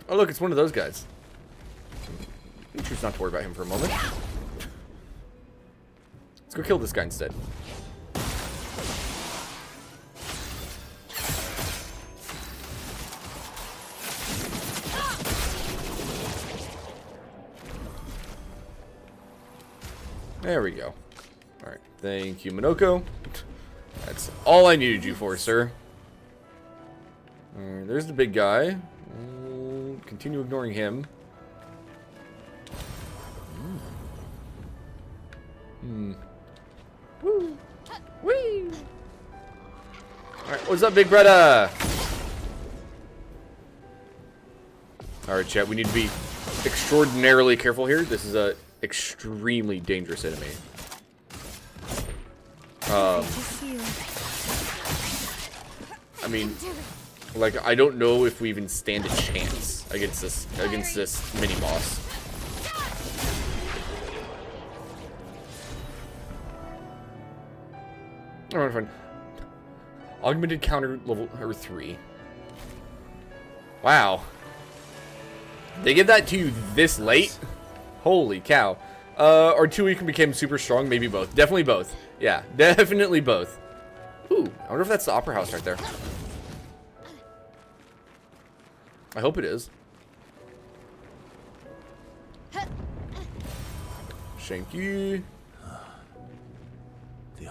Oh, look, it's one of those guys. You choose not to worry about him for a moment. Let's go kill this guy instead. There we go. Alright, thank you, Minoko. That's all I needed you for, sir. Alright, there's the big guy. We'll continue ignoring him. Woo! Whee! Alright, what's up, big brother? Alright, chat, we need to be extraordinarily careful here. This is a extremely dangerous enemy. I mean, like, I don't know if we even stand a chance against this mini boss. Alright, fine. Augmented counter level 3. Wow. They give that to you this late? Holy cow. Or 2 week became super strong, maybe both. Definitely both. Yeah, definitely both. Ooh, I wonder if that's the opera house right there. I hope it is. Shanky.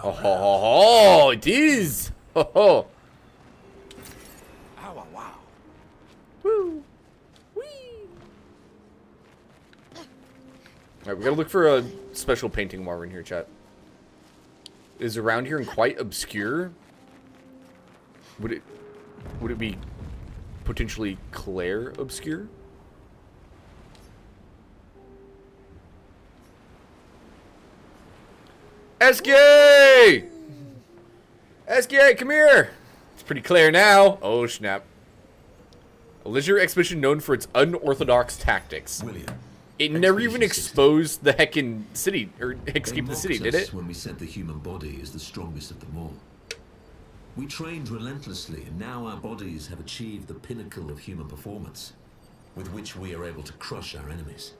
Oh, ho, ho, ho, it is. Ho, ho. Ow, wow. Woo. Whee. Alright, we gotta look for a special painting while we're in here, chat. Is around here and quite obscure? Would it be potentially Clair obscure? SK! SK, come here! It's pretty clear now. Oh, snap. A leisure expedition known for its unorthodox tactics. William. It never even exposed the heckin' city, or escaped the city, did it? When we said the human body is the strongest of them all. We trained relentlessly, and now our bodies have achieved the pinnacle of human performance, with which we are able to crush our enemies.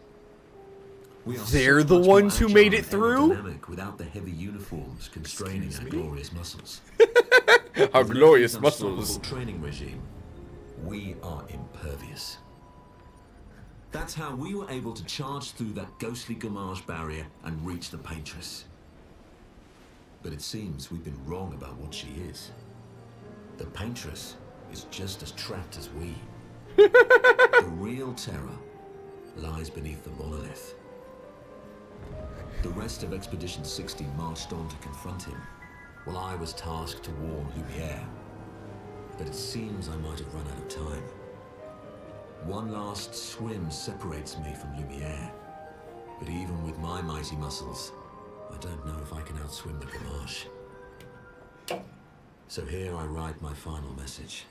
We are They're so the much more ones who made agile it through? and aerodynamic without the heavy uniforms constraining our glorious muscles. Our With glorious Lincoln's muscles. unstoppable training regime, we are impervious. That's how we were able to charge through that ghostly Gamage barrier and reach the Paintress. But it seems we've been wrong about what she is. The Paintress is just as trapped as we. The real terror lies beneath the monolith. The rest of Expedition 60 marched on to confront him, while I was tasked to warn Lumiere. But it seems I might have run out of time. One last swim separates me from Lumiere, but even with my mighty muscles, I don't know if I can outswim the Gamage. So here I write my final message.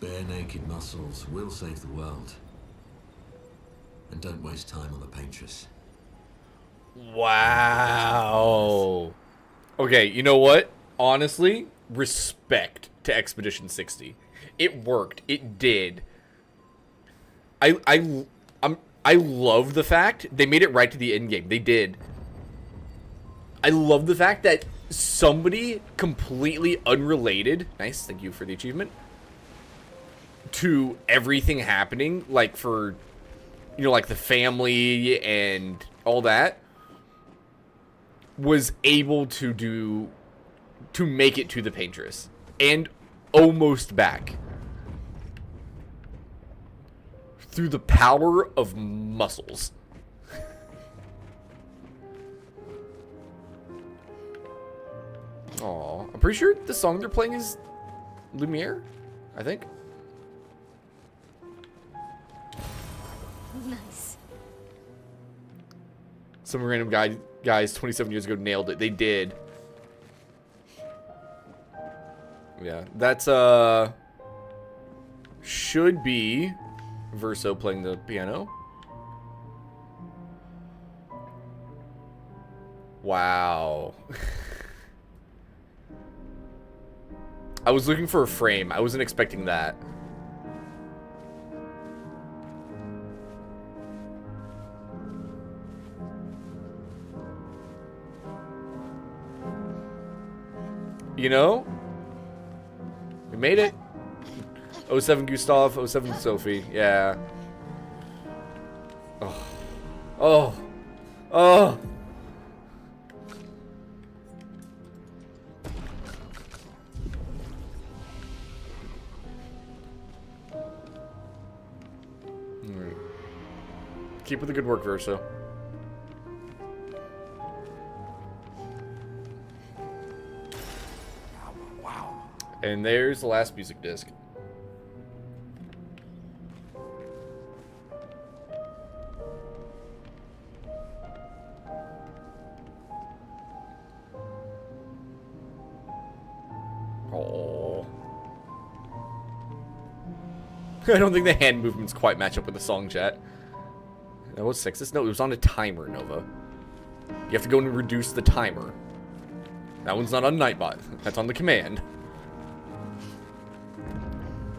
Bare naked muscles will save the world. And don't waste time on the Paintress. Wow. Okay, you know what? Honestly, respect to Expedition 60. It worked. It did. I love the fact they made it right to the end game. They did. I love the fact that somebody completely unrelated, nice, thank you for the achievement, to everything happening, like for, you know, like the family and all that, was able to make it to the Paintress and almost back through the power of muscles. Aw, I'm pretty sure the song they're playing is Lumiere, I think. Nice. Some random guys 27 years ago nailed it. They did. Yeah, that's should be Verso playing the piano. Wow. I was looking for a frame. I wasn't expecting that. You know? We made it. 07 Gustav, 07 Sophie. Yeah. Oh. Oh. Oh. Alright. Keep with the good work, Verso. And there's the last music disc. Oh. I don't think the hand movements quite match up with the song, chat. That was sexist. No, it was on a timer, Nova. You have to go and reduce the timer. That one's not on Nightbot. That's on the command.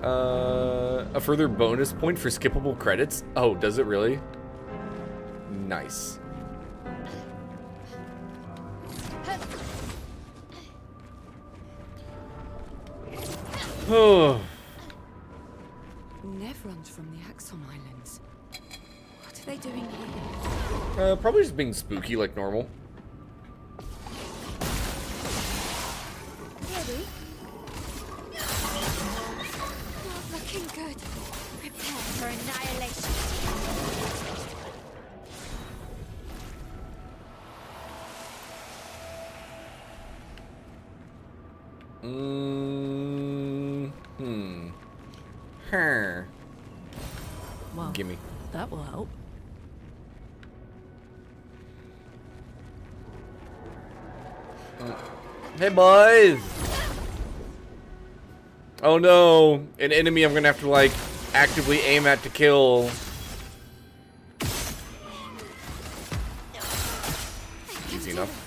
A further bonus point for skippable credits. Oh, does it really? Nice. Oh. Nev runs from the Axon Islands. What are they doing here? Probably just being spooky like normal. Ready? Not looking good. Prepare for annihilation. Her. Well, Gimme. that will help. Hey, boys! Oh no, an enemy I'm gonna have to, like, actively aim at to kill. Easy enough.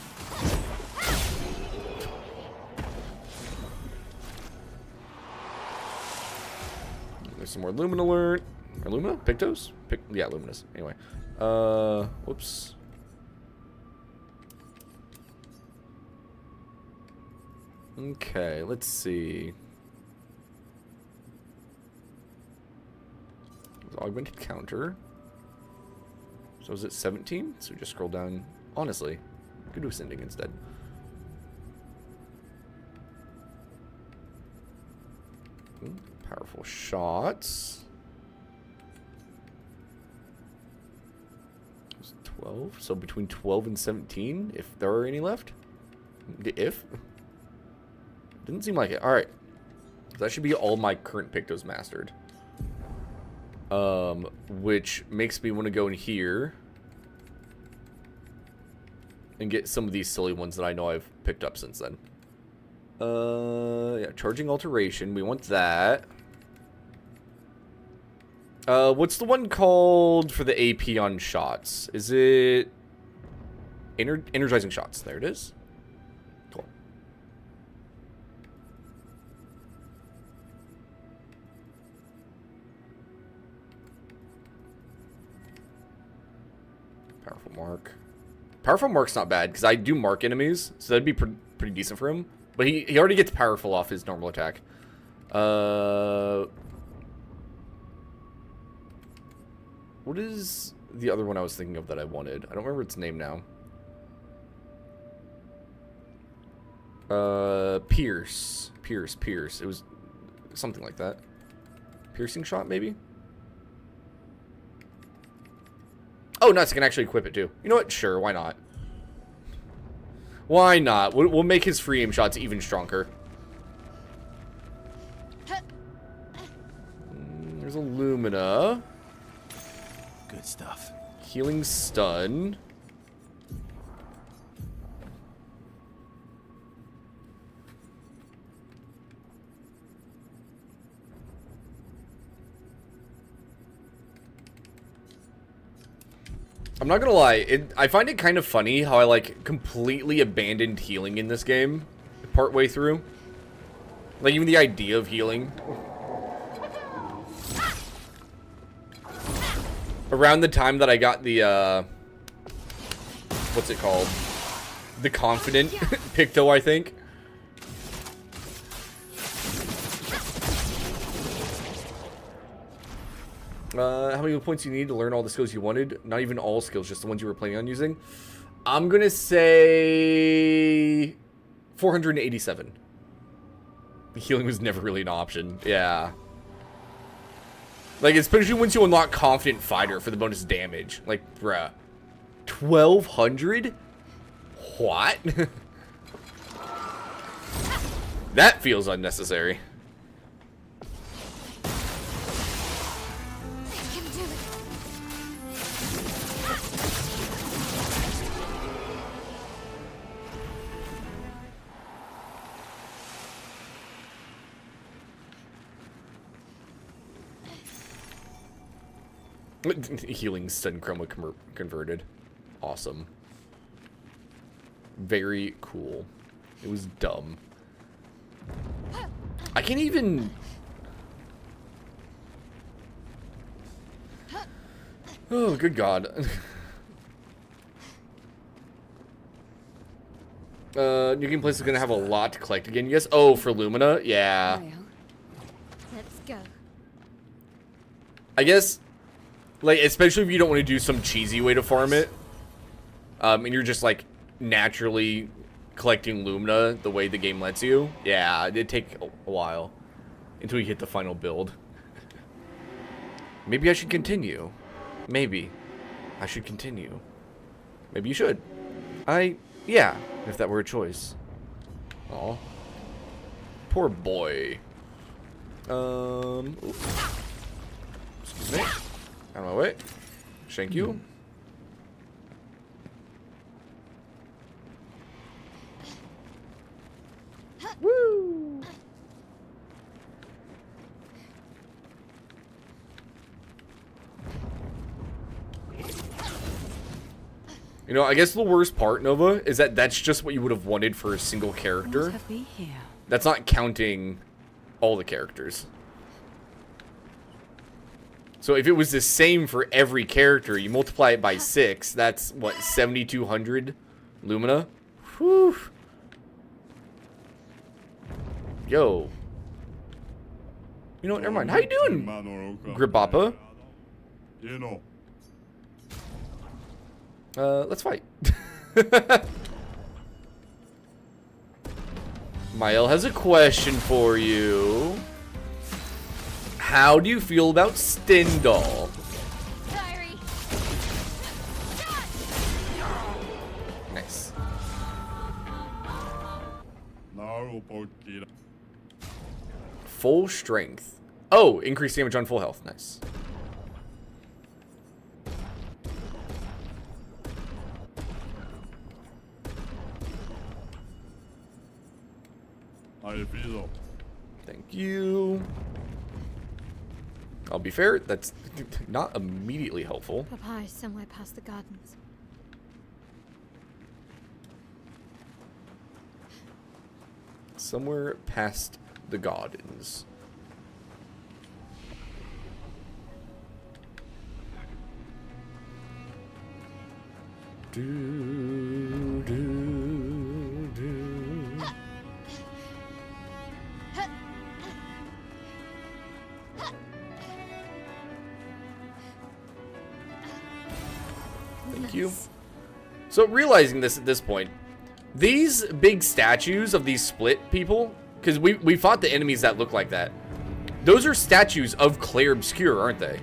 There's some more Lumina alert. Or Lumina? Pictos? Yeah, Luminous. Anyway. Whoops. Okay, let's see. Augmented counter. So is it 17? So we just scroll down. Honestly, could do ascending instead. Powerful shots. 12. So between 12 and 17, if there are any left. If. Didn't seem like it. Alright. That should be all my current Pictos mastered. Which makes me want to go in here and get some of these silly ones that I know I've picked up since then. Yeah, charging alteration. We want that. What's the one called for the AP on shots? Is it energizing shots? There it is. Cool. Powerful mark. Powerful mark's not bad because I do mark enemies, so that'd be pretty decent for him. But he already gets powerful off his normal attack. What is the other one I was thinking of that I wanted? I don't remember its name now. Pierce. It was something like that. Piercing shot, maybe? Oh, nuts, I can actually equip it too. You know what? Sure, why not? Why not? We'll make his free aim shots even stronger. There's a Lumina. good stuff. Healing stun. I'm not gonna lie, I find it kind of funny how I like completely abandoned healing in this game partway through. Like even the idea of healing. Around the time that I got the what's it called? The Confident Picto, I think. How many points do you need to learn all the skills you wanted? Not even all skills, just the ones you were planning on using. I'm gonna say 487. Healing was never really an option. Yeah. Like, especially once you unlock Confident Fighter for the bonus damage. Like, bruh. 1200? What? That feels unnecessary. Healing stun chroma converted. Awesome. Very cool. It was dumb. I can't even... Oh, good God. New Game Place is going to have a lot to collect again. Yes. Oh, for Lumina? Yeah. Let's go. I guess... Like, especially if you don't want to do some cheesy way to farm it. And you're just, like, naturally collecting Lumina the way the game lets you. Yeah, it'd take a while until you hit the final build. Maybe I should continue. Maybe I should continue. Maybe you should. Yeah, if that were a choice. Aw. Poor boy. Excuse me. Out of my way. Thank you. Woo! You know, I guess the worst part, Nova, is that that's just what you would have wanted for a single character. What have we here? That's not counting all the characters. So if it was the same for every character, you multiply it by 6, that's, what, 7,200 Lumina? Whew. Yo. You know what, never mind. How you doing, Gribappa? Let's fight. Mael has a question for you. How do you feel about Stendhal? Nice. Full strength. Oh, increased damage on full health. Nice. Thank you. I'll be fair, that's not immediately helpful. Papa is somewhere past the gardens. Somewhere past the gardens. Do, do, do. Thank you. So realizing this at this point, these big statues of these split people, because we fought the enemies that look like that. Those are statues of Clair Obscure, aren't they?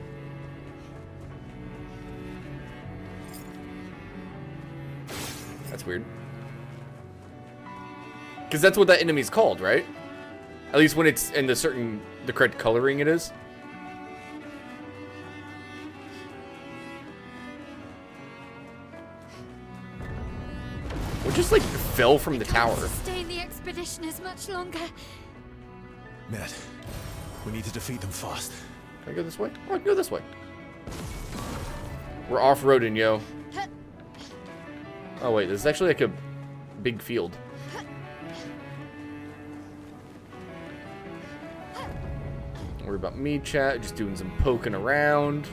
That's weird. Because that's what that enemy's called, right? At least when it's in the correct coloring it is. just like fell from the tower. Sustain the expedition as much longer. Ned, we need to defeat them fast. Can I go this way? Oh, I can go this way. We're off-roading, yo. Oh wait, this is actually like a big field. Don't worry about me, chat. Just doing some poking around.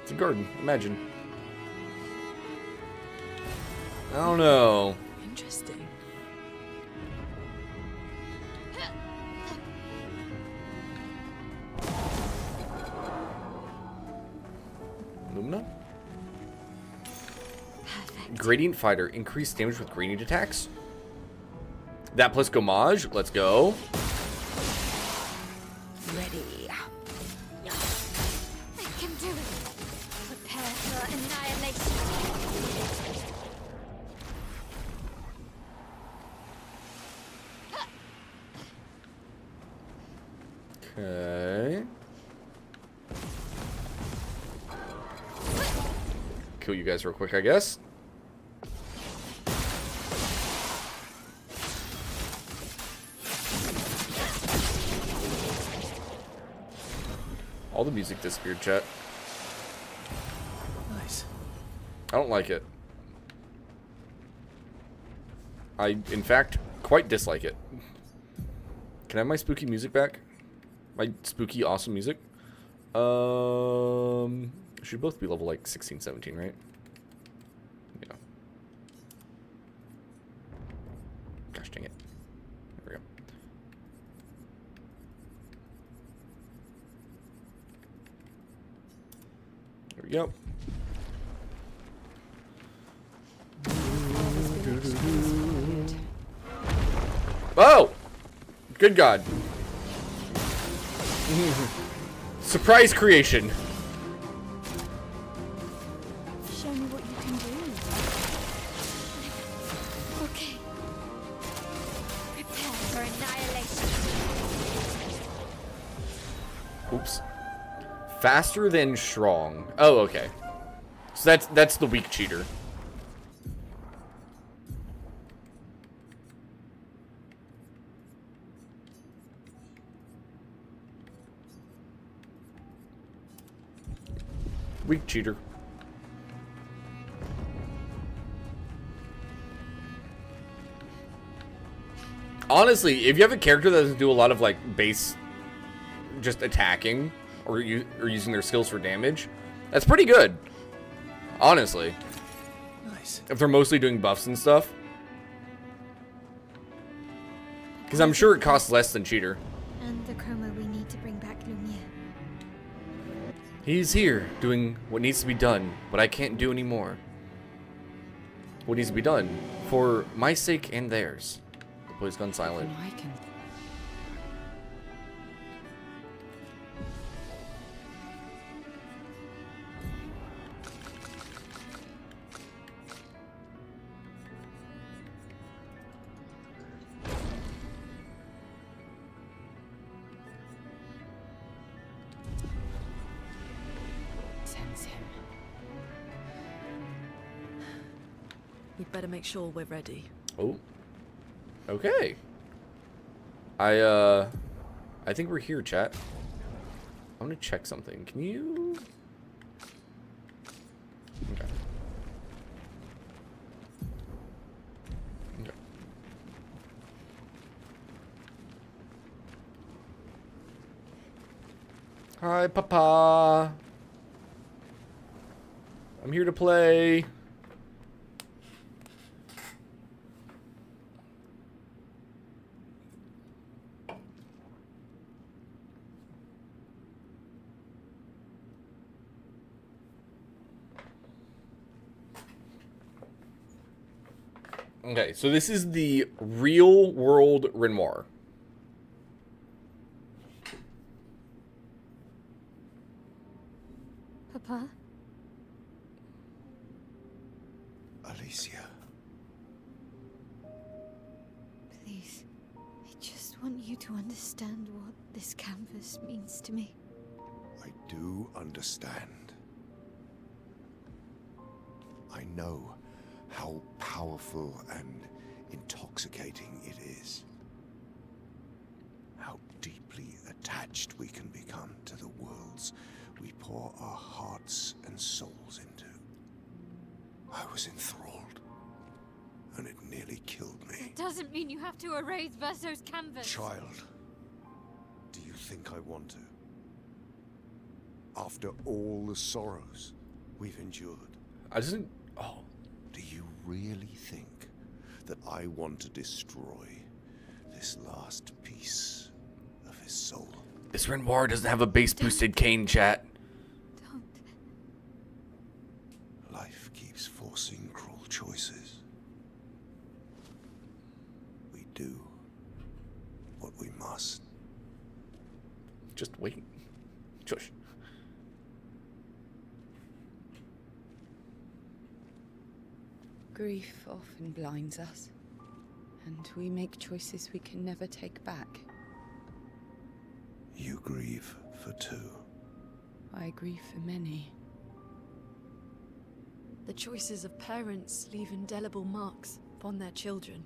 It's a garden. Imagine. I don't know. Interesting. Lumina? Perfect. Gradient Fighter. Increased damage with gradient attacks. That plus Gommage. Let's go. Ready. I can do it. Prepare for annihilation. Okay. Kill you guys real quick, I guess. All the music disappeared, chat. Nice. I don't like it. I, in fact, quite dislike it. Can I have my spooky music back? My spooky, awesome music? Should both be level like 16, 17, right? Yeah. Gosh dang it. There we go. There we go. Oh! Good God. Surprise creation. Show me what you can do. Okay. Prepare for annihilation. Oops. Faster than strong. Oh, okay. So that's the weak cheater. Weak cheater. Honestly, if you have a character that doesn't do a lot of like base just attacking or using their skills for damage, that's pretty good. Honestly. Nice. If they're mostly doing buffs and stuff. Because I'm sure it costs less than cheater. And the chroma we need to bring back Lumiere. He's here, doing what needs to be done, but I can't do any more. What needs to be done? For my sake and theirs. The boy's gone silent. I can. Sense him. We'd better make sure we're ready. Oh. Okay. I think we're here, chat. I want to check something. Can you... Okay. Okay. Hi, Papa. I'm here to play. Okay, so this is the real world Renoir. Papa? Alicia. Please. I just just want you to understand what this canvas means to me. I do understand. I know how powerful and intoxicating it is. How deeply attached we can become to the worlds we pour our hearts and souls into. I was enthralled, and it nearly killed me. It doesn't mean you have to erase Verso's canvas. Child, do you think I want to? After all the sorrows we've endured, I didn't. Oh. do you really think that I want to destroy this last piece of his soul? This Renoir doesn't have a bass boosted cane, chat. Don't. Life keeps forcing cruel choices. We do what we must. Just wait. Shush. Grief often blinds us, and we make choices we can never take back. You grieve for two. I grieve for many. The choices of parents leave indelible marks upon their children.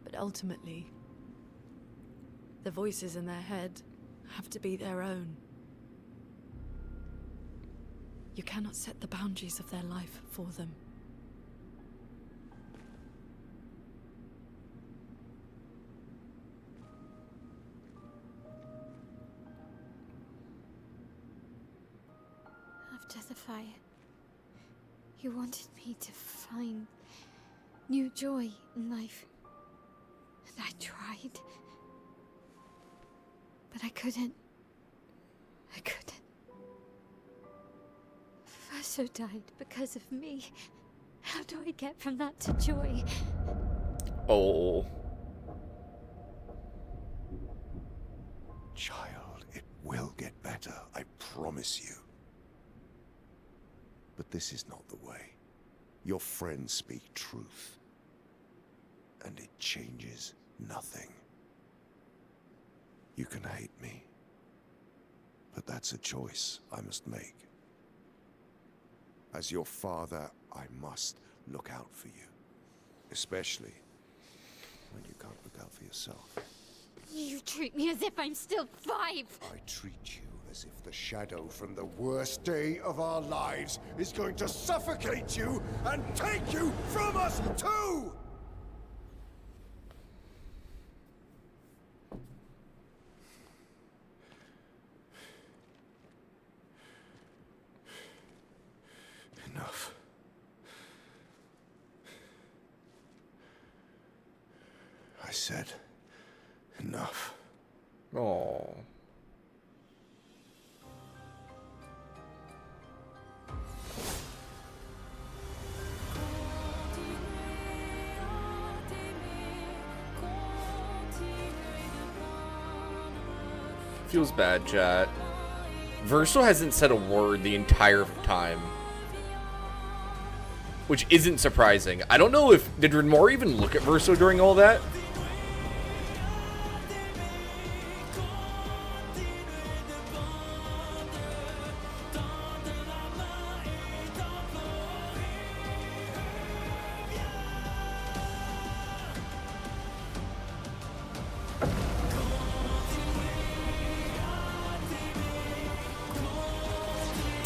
But ultimately, the voices in their head have to be their own. You cannot set the boundaries of their life for them. After the fire, you wanted me to find new joy in life. And I tried. But I couldn't. I couldn't. Verso died because of me. How do I get from that to joy? Oh. Child, it will get better, I promise you. But this is not the way. Your friends speak truth. And it changes nothing. You can hate me. But that's a choice I must make. As your father, I must look out for you. Especially when you can't look out for yourself. You treat me as if I'm still 5. I treat you as if the shadow from the worst day of our lives is going to suffocate you and take you from us too! Enough. I said enough. Oh. Feels bad, chat. Verso hasn't said a word the entire time. Which isn't surprising. I don't know if... Did Renoir even look at Verso during all that?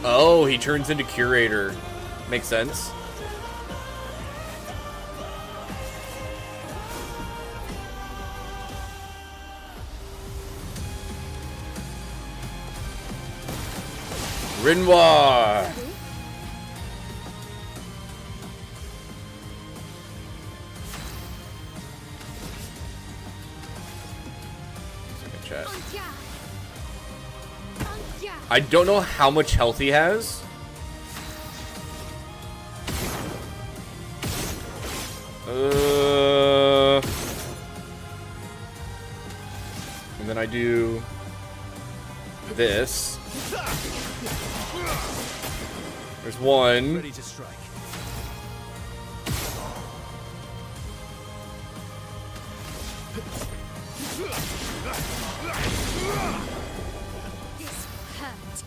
Oh, he turns into Curator. Makes sense. Renoir! Second chat. I don't know how much health he has. And then I do this. There's one. Ready to strike. This will hurt.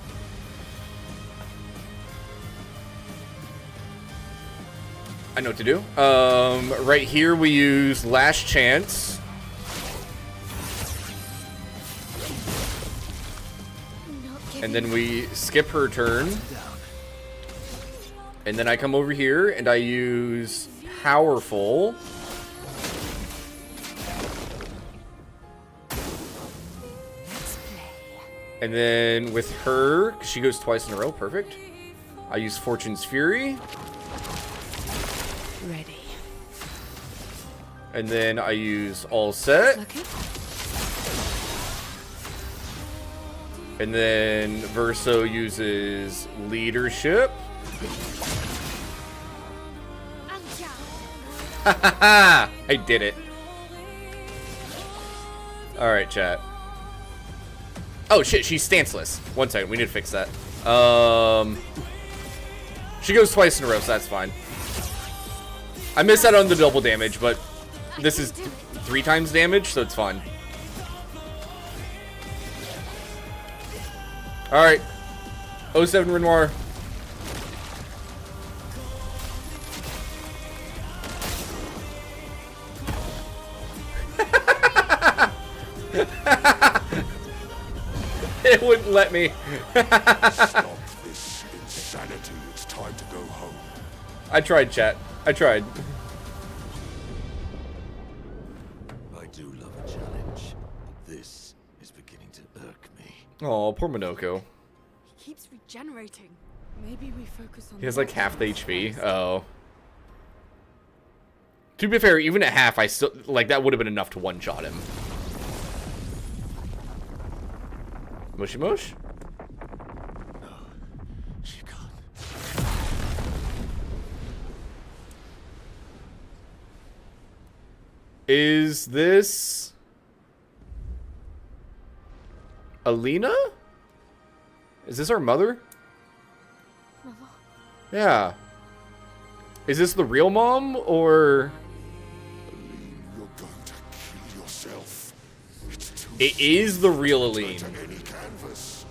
I know what to do. Right here we use Last Chance. And then we skip her turn. And then I come over here and I use Powerful. And then with her, she goes twice in a row. Perfect. I use Fortune's Fury. Ready. And then I use All Set. And then Verso uses Leadership. Hahaha! I did it. Alright, chat. Oh shit, she's stanceless. One second, we need to fix that. She goes twice in a row, so that's fine. I missed out on the double damage, but this is 3 times damage, so it's fine. Alright. 07 Renoir. It wouldn't let me. Stop this insanity. It's time to go home. I tried, chat. I tried. I do love a challenge, but this is beginning to irk me. Oh, poor Minoko. He keeps regenerating. Maybe we focus on. He has like half the HP. Oh. To be fair, even at half, I still like that would have been enough to one-shot him. Mushy mush? No, she can't. Is this Alina? Is this our mother? Mama. Yeah. Is this the real mom or? You're going to kill yourself. It's too It is the real Aline. to any canvas.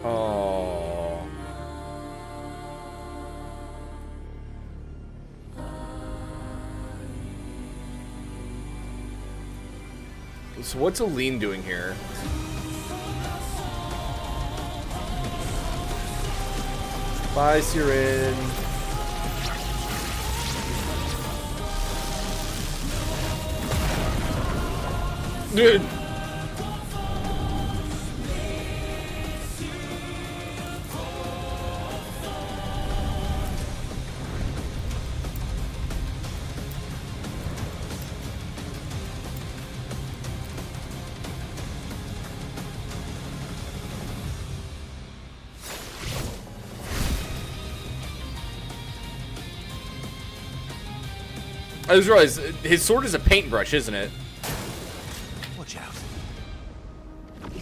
Oh. So what's Aline doing here? Bye, Siren. Dude. I just realized his sword is a paintbrush, isn't it? Watch out.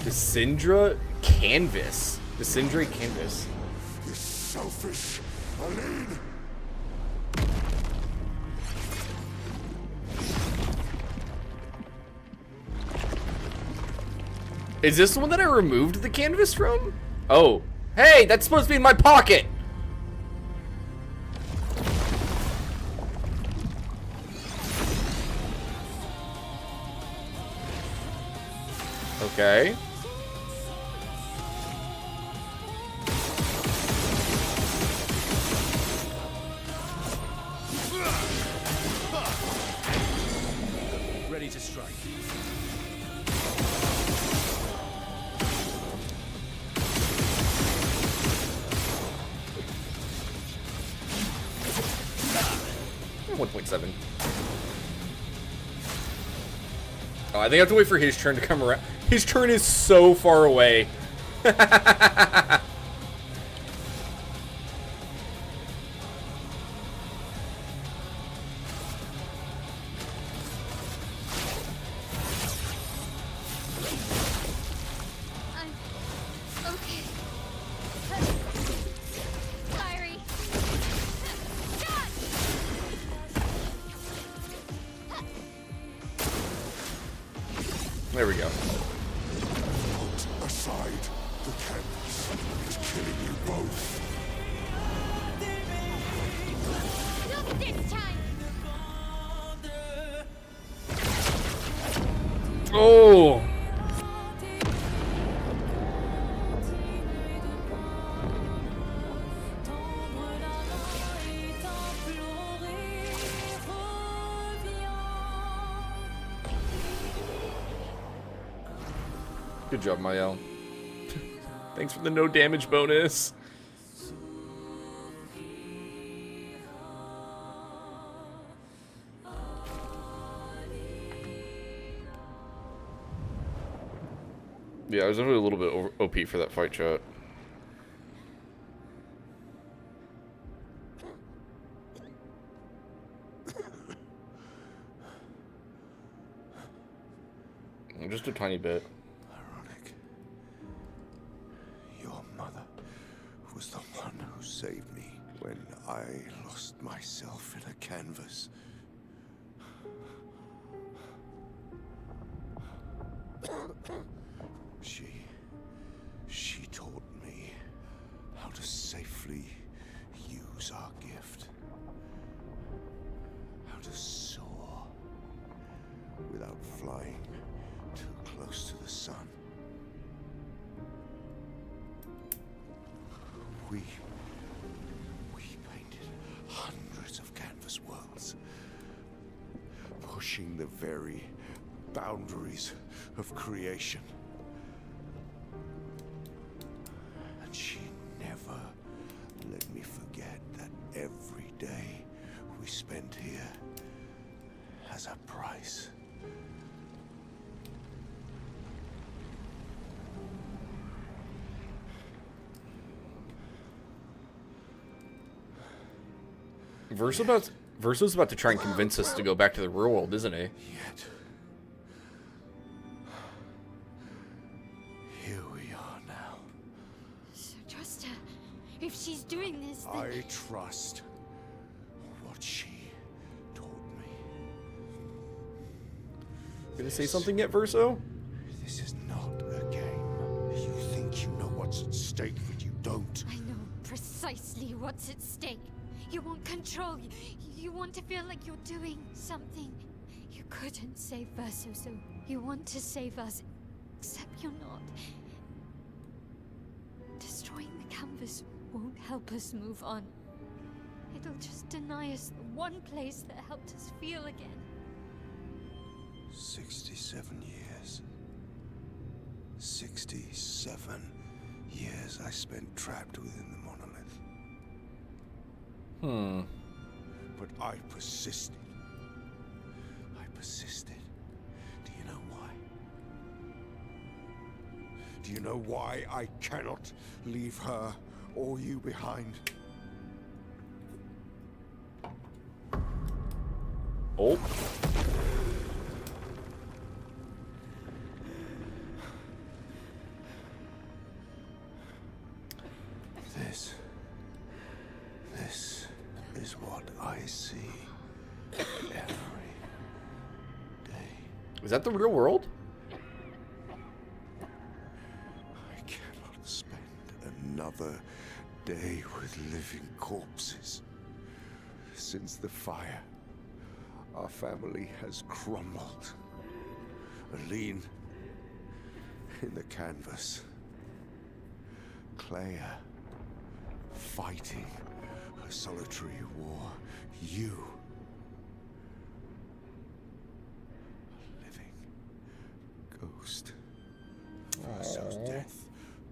The Syndra canvas. The Syndra canvas. You're selfish, Aline. Is this the one that I removed the canvas from? Oh. Hey, that's supposed to be in my pocket! Okay. Ready to strike. Eh, 1.7. Oh, I think I have to wait for his turn to come around. His turn is so far away. Okay. Fiery. Shot! There we go. Put aside the canvas. It's killing you both. Not this time! Oh! Good job, Mael. Thanks for the no damage bonus. Yeah, I was definitely a little bit OP for that fight, chat. Just a tiny bit. Ironic. Your mother was the one who saved me when I lost myself in a canvas. She taught me how to safely use our gift. How to soar without flying too close to the sun. We painted hundreds of canvas worlds, pushing the very boundaries of creation. And she never let me forget that every day we spent here has a price. Verso's about to try and convince us to go back to the real world, isn't he? Yet, here we are now. So trust her. If she's doing this, then... I trust what she taught me. Gonna say something yet, Verso? This is not a game. You think you know what's at stake, but you don't. I know precisely what's at stake. You want control. You want to feel like you're doing something. You couldn't save Verso, so you want to save us. Except you're not. Destroying the canvas won't help us move on. It'll just deny us the one place that helped us feel again. 67 years. 67 years I spent trapped within the monolith. But I persisted. Do you know why? Do you know why I cannot leave her or you behind? Oh. This is what I see every day. Is that the real world? I cannot spend another day with living corpses. Since the fire, our family has crumbled. Aline in the canvas. Clair fighting her solitary war. You, a living ghost. Verso's death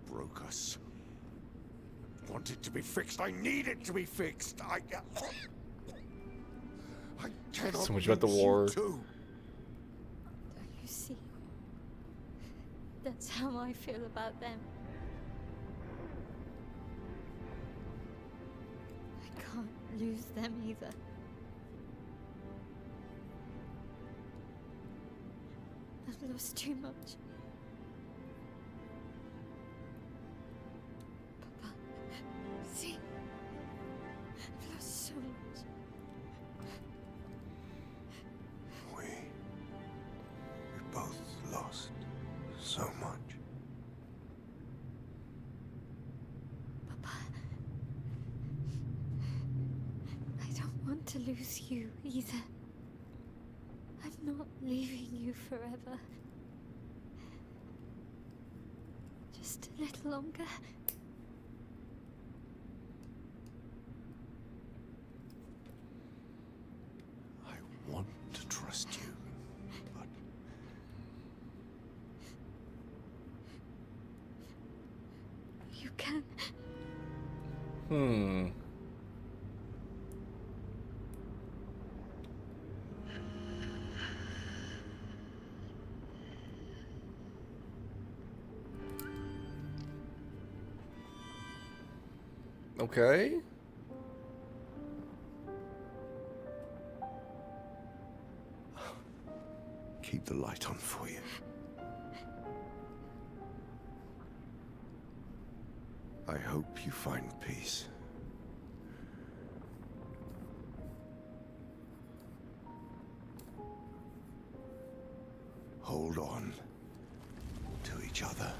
broke us. Want it to be fixed. I need it to be fixed. I cannot. So much about the lose you war. too. Don't you see? That's how I feel about them. I can't lose them either. I've lost too much. to lose you either. I'm not leaving you forever. Just a little longer. I want to trust you, but You can. Okay. keep the light on for you. I hope you find peace. Hold on to each other.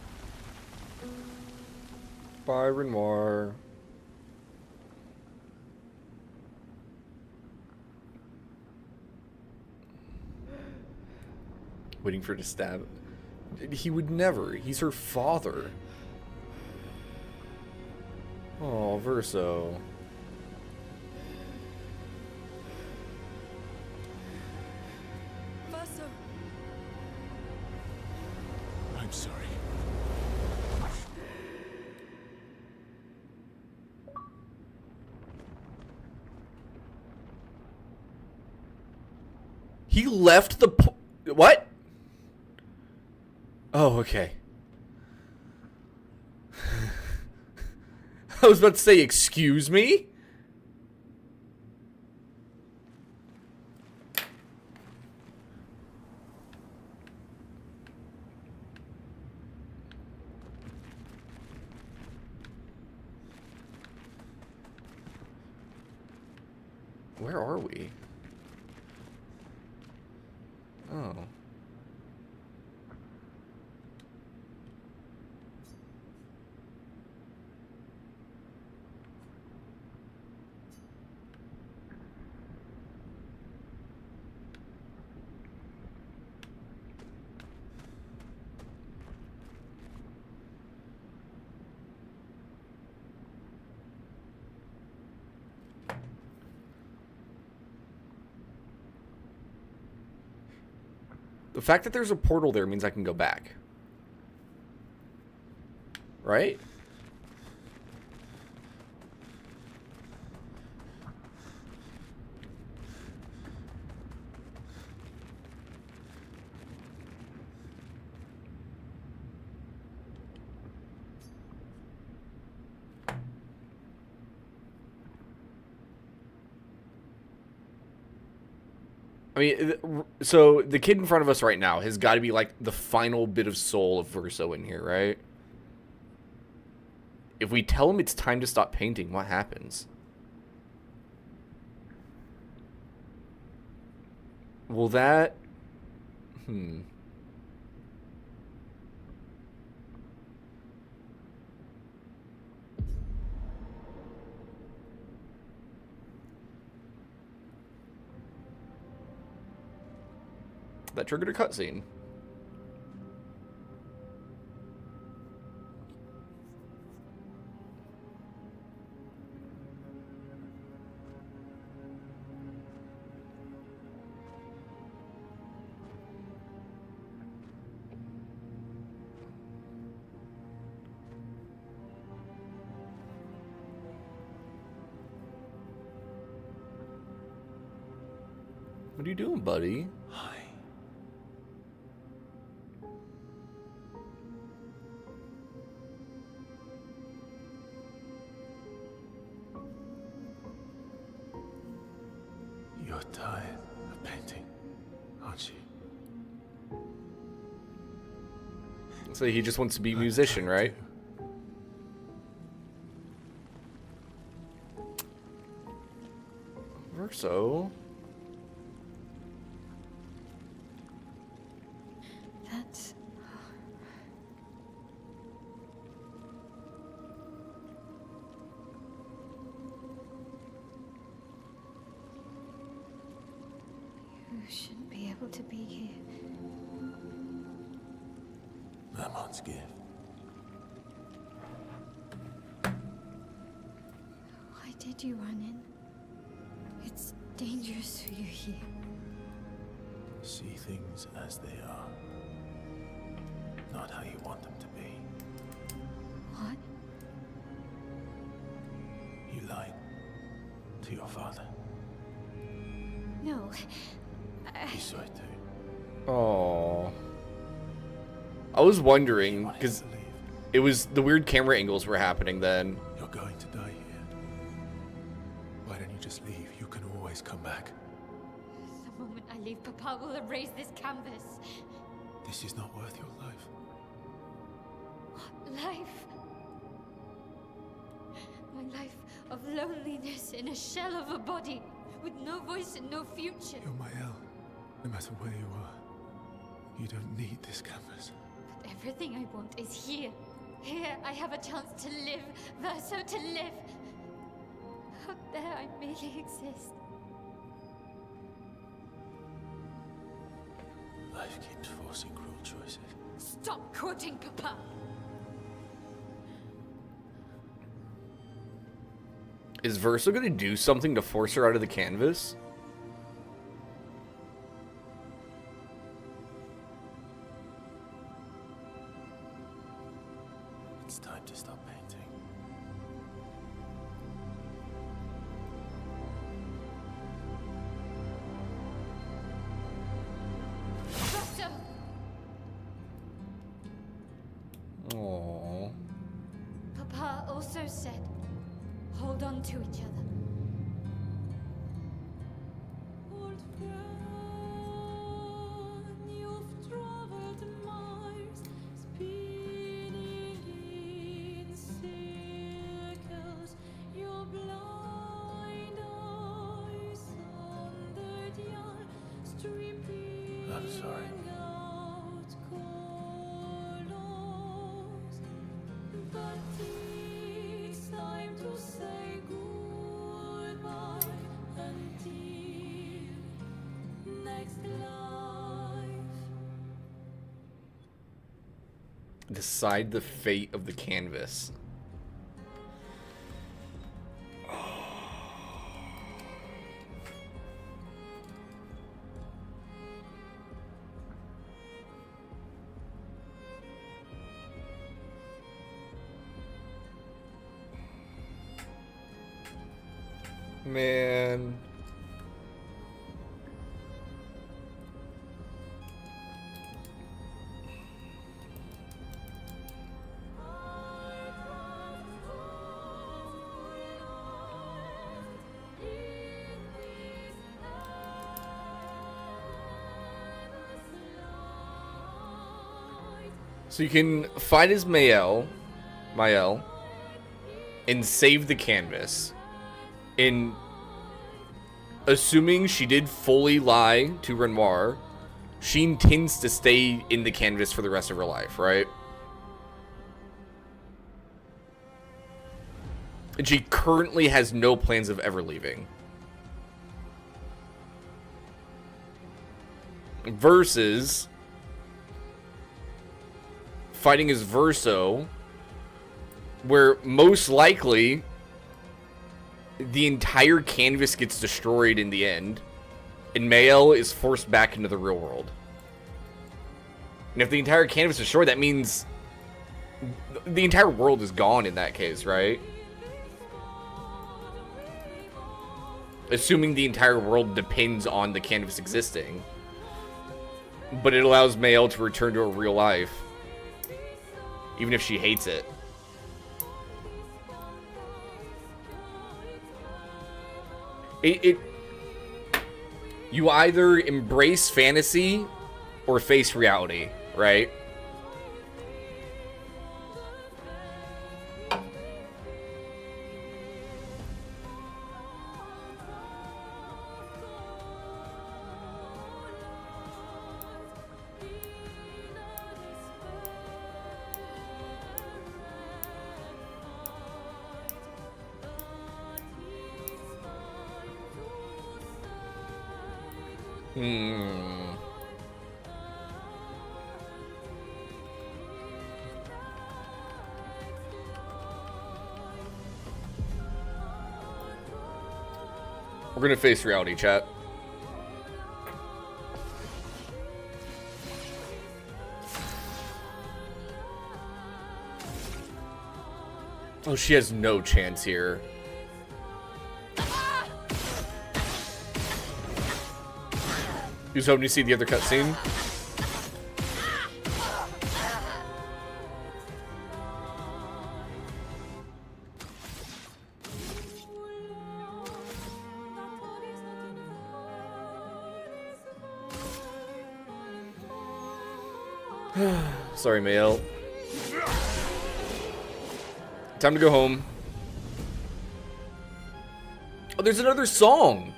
Bye, Renoir. Waiting for her to stab. He would never. He's her father. Oh, Verso. Verso. I'm sorry. He left the what? Oh, okay. I was about to say, excuse me? Where are we? Oh. The fact that there's a portal there means I can go back. Right? I mean, so the kid in front of us right now has got to be like the final bit of soul of Verso in here, right? If we tell him it's time to stop painting, what happens? Will that... That triggered a cutscene. What are you doing, buddy? Hi. You're tired of painting, aren't you? So he just wants to be a musician, right? Verso. That's... grateful to be here. Lamont's gift. Why did you run in? It's dangerous for you here. See things as they are. Not how you want them to be. What? You lied to your father. No. He saw it too. Oh. I was wondering, You wanted because to leave. it was the weird camera angles were happening then. You're going to die here. Why don't you just leave? You can always come back. The moment I leave, Papa will erase this canvas. This is not worth your life. Life. My life of loneliness in a shell of a body, with no voice and no future. You're my El. No matter where you are, you don't need this canvas. But everything I want is here. Here I have a chance to live, Verso to live. Out there I merely exist. Life keeps forcing cruel choices. Stop quoting Papa! Is Versa going to do something to force her out of the canvas? It's time to stop painting. Verso! Aww. Papa also said, hold on to each other. Old friend, you've traveled miles, spinning in circles. Your blind eyes under the eye, stripping I'm sorry. out colors. But it's time to say goodbye until next life. Decide the fate of the canvas. Man. So you can find his Mael, and save the canvas. And assuming she did fully lie to Renoir, she intends to stay in the canvas for the rest of her life, right? And she currently has no plans of ever leaving. Versus fighting as Verso, where most likely the entire canvas gets destroyed in the end, and Mael is forced back into the real world. And if the entire canvas is destroyed, that means the entire world is gone in that case, right? Assuming the entire world depends on the canvas existing. But it allows Mael to return to her real life, even if she hates it. You either embrace fantasy or face reality, right? We're gonna face reality, chat. Oh, she has no chance here. You was hoping to see the other cutscene? Sorry, Mael. Time to go home. Oh, there's another song.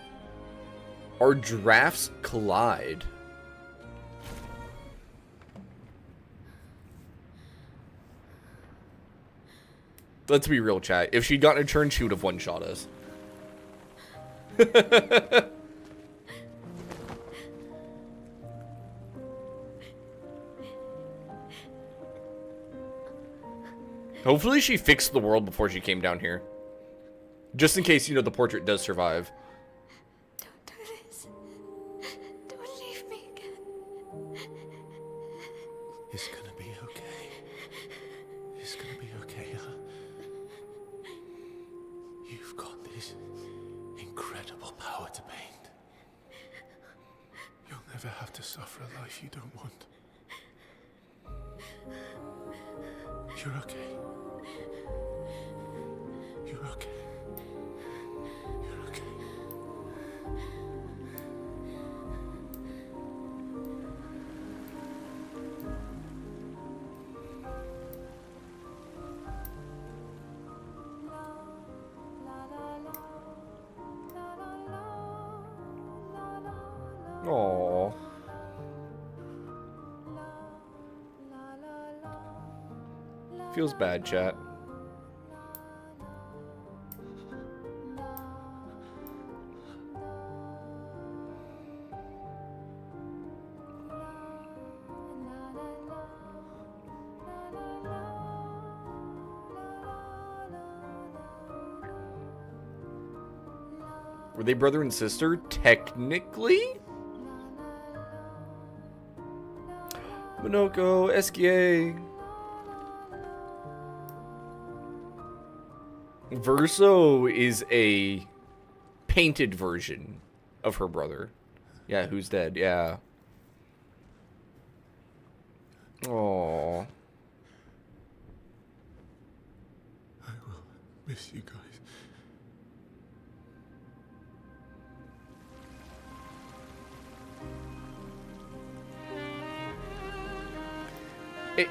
Our drafts collide. Let's be real, chat. If she'd gotten a turn, she would have one-shot us. Hopefully she fixed the world before she came down here. Just in case, you know, the portrait does survive. Don't do this. Don't leave me again. It's gonna be okay. It's gonna be okay, huh? You've got this incredible power to paint. You'll never have to suffer a life you don't want. You're okay. You're okay. You're okay. Aww. Feels bad, chat. Were they brother and sister? Technically? Minoko, SKA. Verso is a painted version of her brother. Yeah, who's dead? Yeah. Aww. I will miss you guys. It,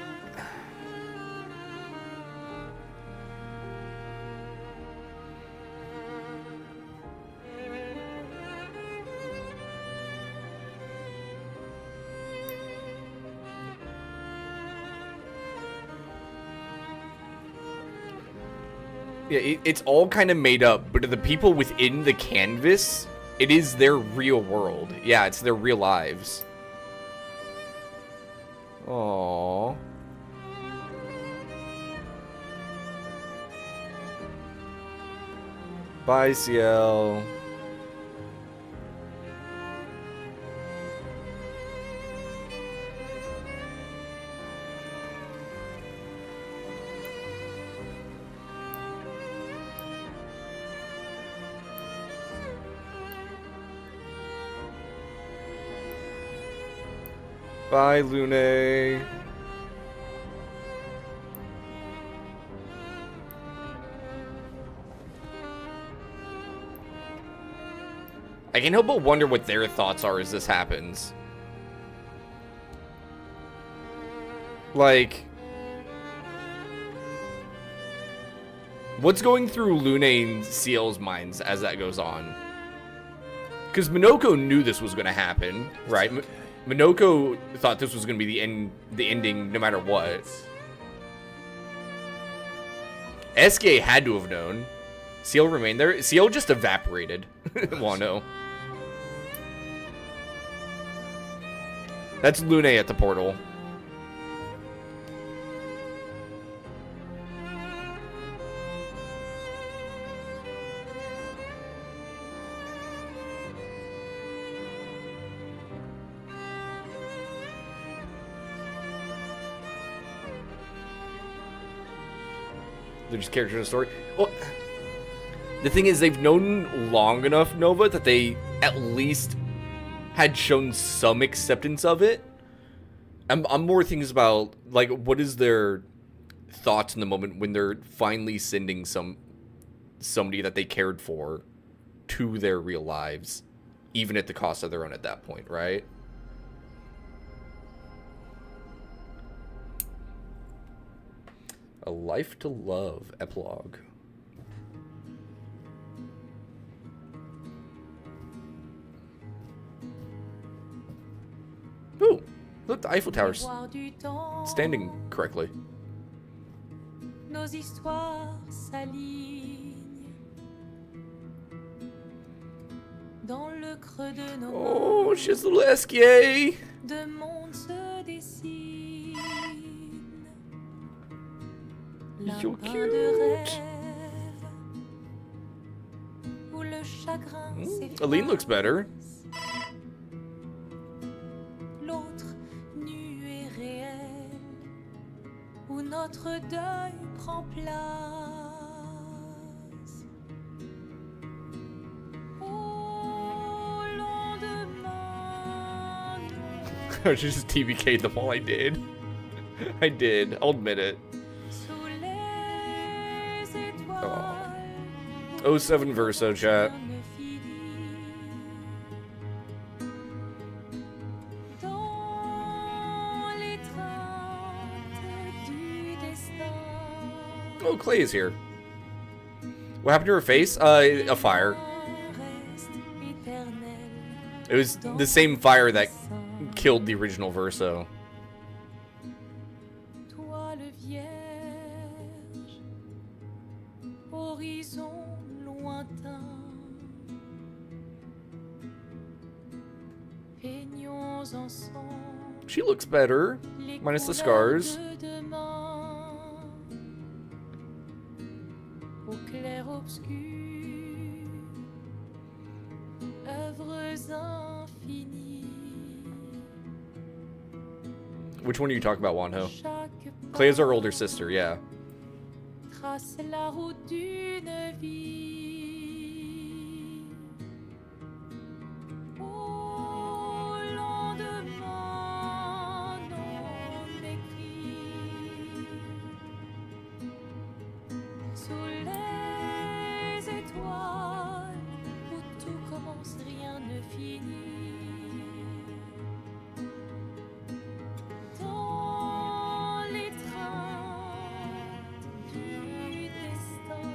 yeah, it's all kind of made up, but to the people within the canvas, it is their real world. Yeah, it's their real lives. Aww. Bye, CL. Bye, Lune. I can't help but wonder what their thoughts are as this happens. Like, what's going through Lune and Ciel's minds as that goes on? Because Minoko knew this was going to happen, right? Minoko thought this was going to be the ending no matter what. SK had to have known. Ciel remained there. Ciel just evaporated. Wano. That's Lune at the portal. They're just characters in the story. Well, the thing is, they've known long enough Nova that they at least had shown some acceptance of it. I'm more thinking about, like, what is their thoughts in the moment when they're finally sending somebody that they cared for to their real lives, even at the cost of their own at that point, right? A Life to Love epilogue. Ooh, look, the Eiffel Tower's standing correctly. Nos histoires s'alignent dans le creux de nos Oh, she's a little Esquier. deux mondes se dessinent. So L'un de cute. rêve où le chagrin Aline looks better. l'autre nu et réel où notre deuil prend place. Au lendemain, I just TBK'd them all. I did. I did. I'll admit it. sous les étoiles, 07 Verso chat. rien ne finit. Dans l'étreinte du destin. Oh, Clay is here. What happened to her face? A fire. Reste éternel It was the same fire that killed the original Verso. toi le vierge, horizon lointain, peignons ensemble She looks better, les minus the couleurs scars. de demain, au clair obscur, œuvres infinies. Which one are you talking about, Wanho? Chaque Clay is our older sister, yeah. trace la route d'une vie. Au lendemain non écrit, sous les étoiles où tout commence, rien ne finit. Dans l'étreinte du destin,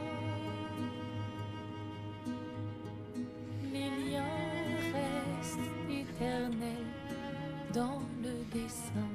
les liens restent éternels dans le dessin.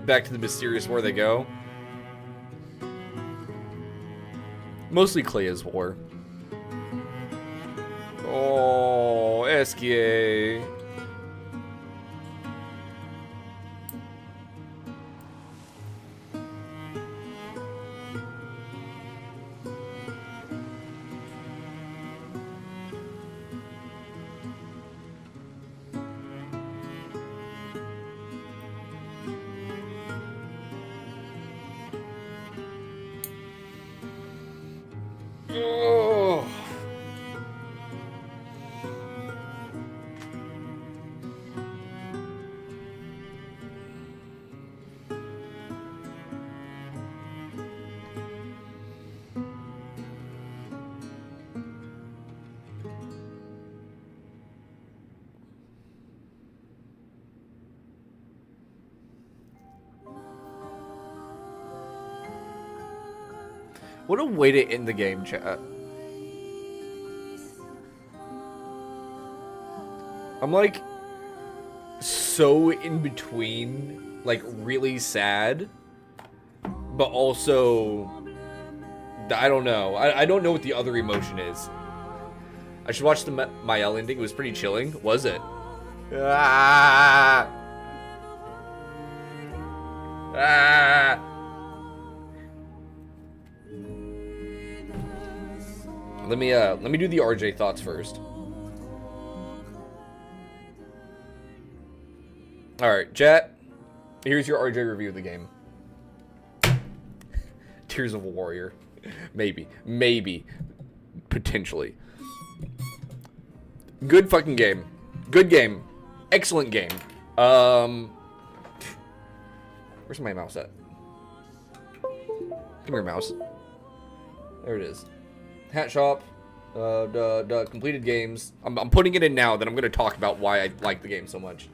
Back to the mysterious war they go. Mostly Clea's war. Oh, Esquier. Oh. What a way to end the game, chat. I'm like so in between, like really sad, but also I don't know. I don't know what the other emotion is. I should watch the Mael ending. It was pretty chilling. Was it? Ah! Ah! Let me do the RJ thoughts first. All right, chat. Here's your RJ review of the game. Tears of a Warrior. Maybe. Potentially. Good fucking game. Good game. Excellent game. Where's my mouse at? Come here, mouse. There it is. Hat shop. Completed games. I'm putting it in now, then I'm going to talk about why I like the game so much.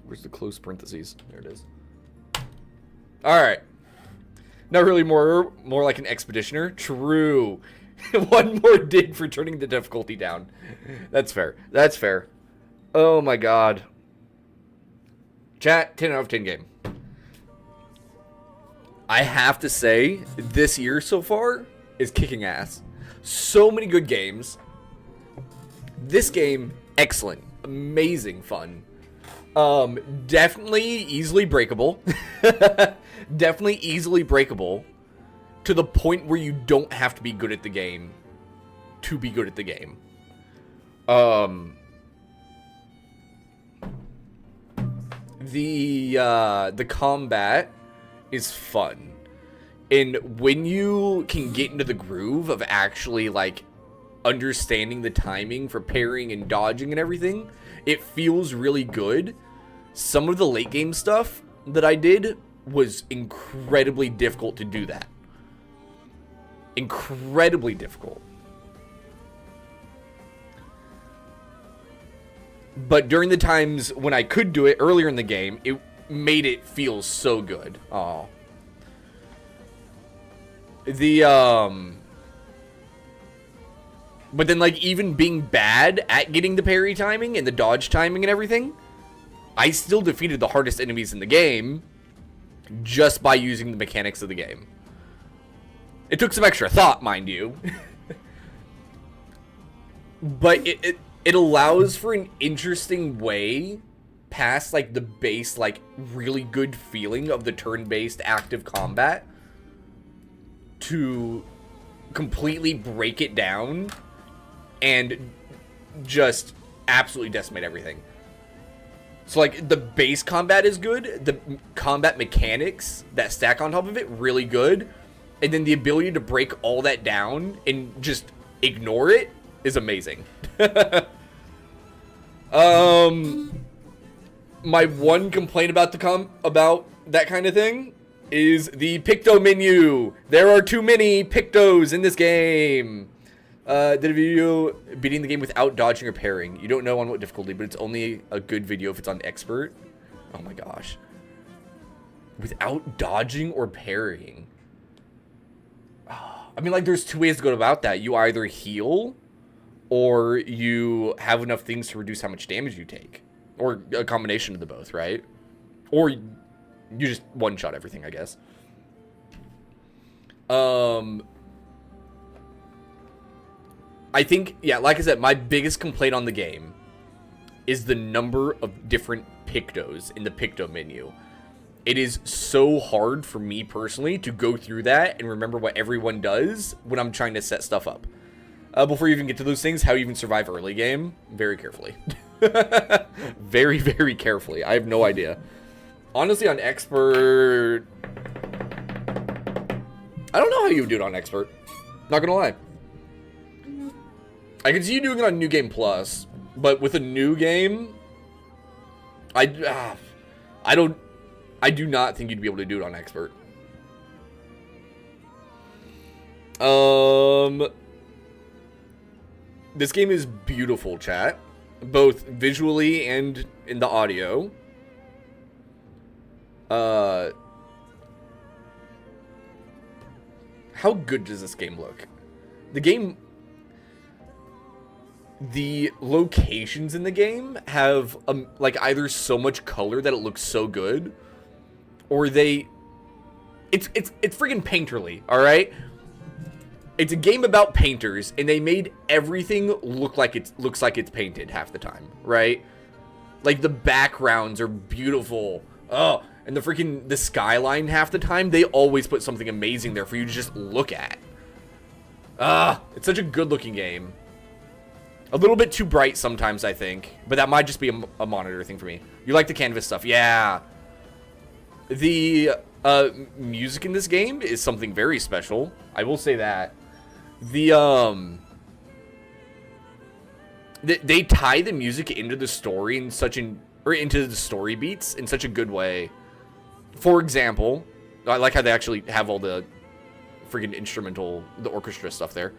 Where's the close parentheses? There it is. All right. Not really more like an expeditioner. True. One more dig for turning the difficulty down. That's fair. That's fair. Oh my god. Chat, 10 out of 10 game. I have to say, this year so far is kicking ass. So many good games. This game, excellent. Amazing fun. Definitely easily breakable. Definitely easily breakable. To the point where you don't have to be good at the game to be good at the game. The combat is fun. And when you can get into the groove of actually, like, understanding the timing for parrying and dodging and everything, it feels really good. Some of the late game stuff that I did was incredibly difficult to do that. Incredibly difficult. But during the times when I could do it earlier in the game, it made it feel so good. Oh. But then, like, even being bad at getting the parry timing and the dodge timing and everything, I still defeated the hardest enemies in the game just by using the mechanics of the game. It took some extra thought, mind you. But it allows for an interesting way past, like, the base, like, really good feeling of the turn-based active combat to completely break it down and just absolutely decimate everything. So, like, the base combat is good. The combat mechanics that stack on top of it, really good. And then the ability to break all that down and just ignore it is amazing. My one complaint about about that kind of thing is the Picto menu. There are too many Pictos in this game. Did a video beating the game without dodging or parrying. You don't know on what difficulty, but it's only a good video if it's on expert. Oh my gosh. Without dodging or parrying. I mean, like, there's two ways to go about that. You either heal, or you have enough things to reduce how much damage you take. Or a combination of the both, right? Or you just one-shot everything, I guess. I think, yeah, like I said, my biggest complaint on the game is the number of different Pictos in the Picto menu. It is so hard for me personally to go through that and remember what everyone does when I'm trying to set stuff up. Before you even get to those things, how you even survive early game, very carefully. Very, very carefully. I have no idea. Honestly, on expert, I don't know how you would do it on expert. Not gonna lie. I can see you doing it on New Game Plus, but with a new game, I do not think you'd be able to do it on expert. This game is beautiful, chat, both visually and in the audio. How good does this game look? The game, the locations in the game have like either so much color that it looks so good, or it's friggin' painterly, all right? It's a game about painters, and they made everything looks like it's painted half the time, right? Like the backgrounds are beautiful. Oh, and the skyline half the time, they always put something amazing there for you to just look at. It's such a good looking game. A little bit too bright sometimes, I think. But that might just be a monitor thing for me. You like the canvas stuff. Yeah. The music in this game is something very special. I will say that. They tie the music into the story in into the story beats in such a good way. For example, I like how they actually have all the freaking instrumental, the orchestra stuff there.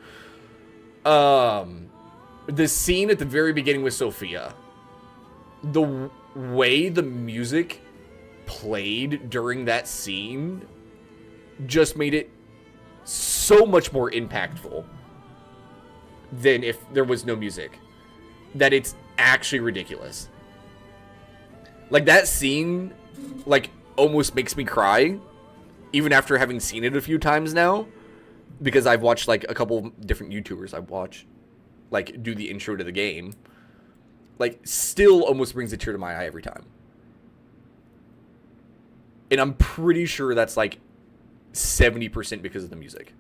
The scene at the very beginning with Sophia, the way the music played during that scene just made it so much more impactful than if there was no music, that it's actually ridiculous. Like, that scene, like, almost makes me cry, even after having seen it a few times now, because I've watched, like, a couple different YouTubers I've watched, like, do the intro to the game. Like, still almost brings a tear to my eye every time. And I'm pretty sure that's, like, 70% because of the music.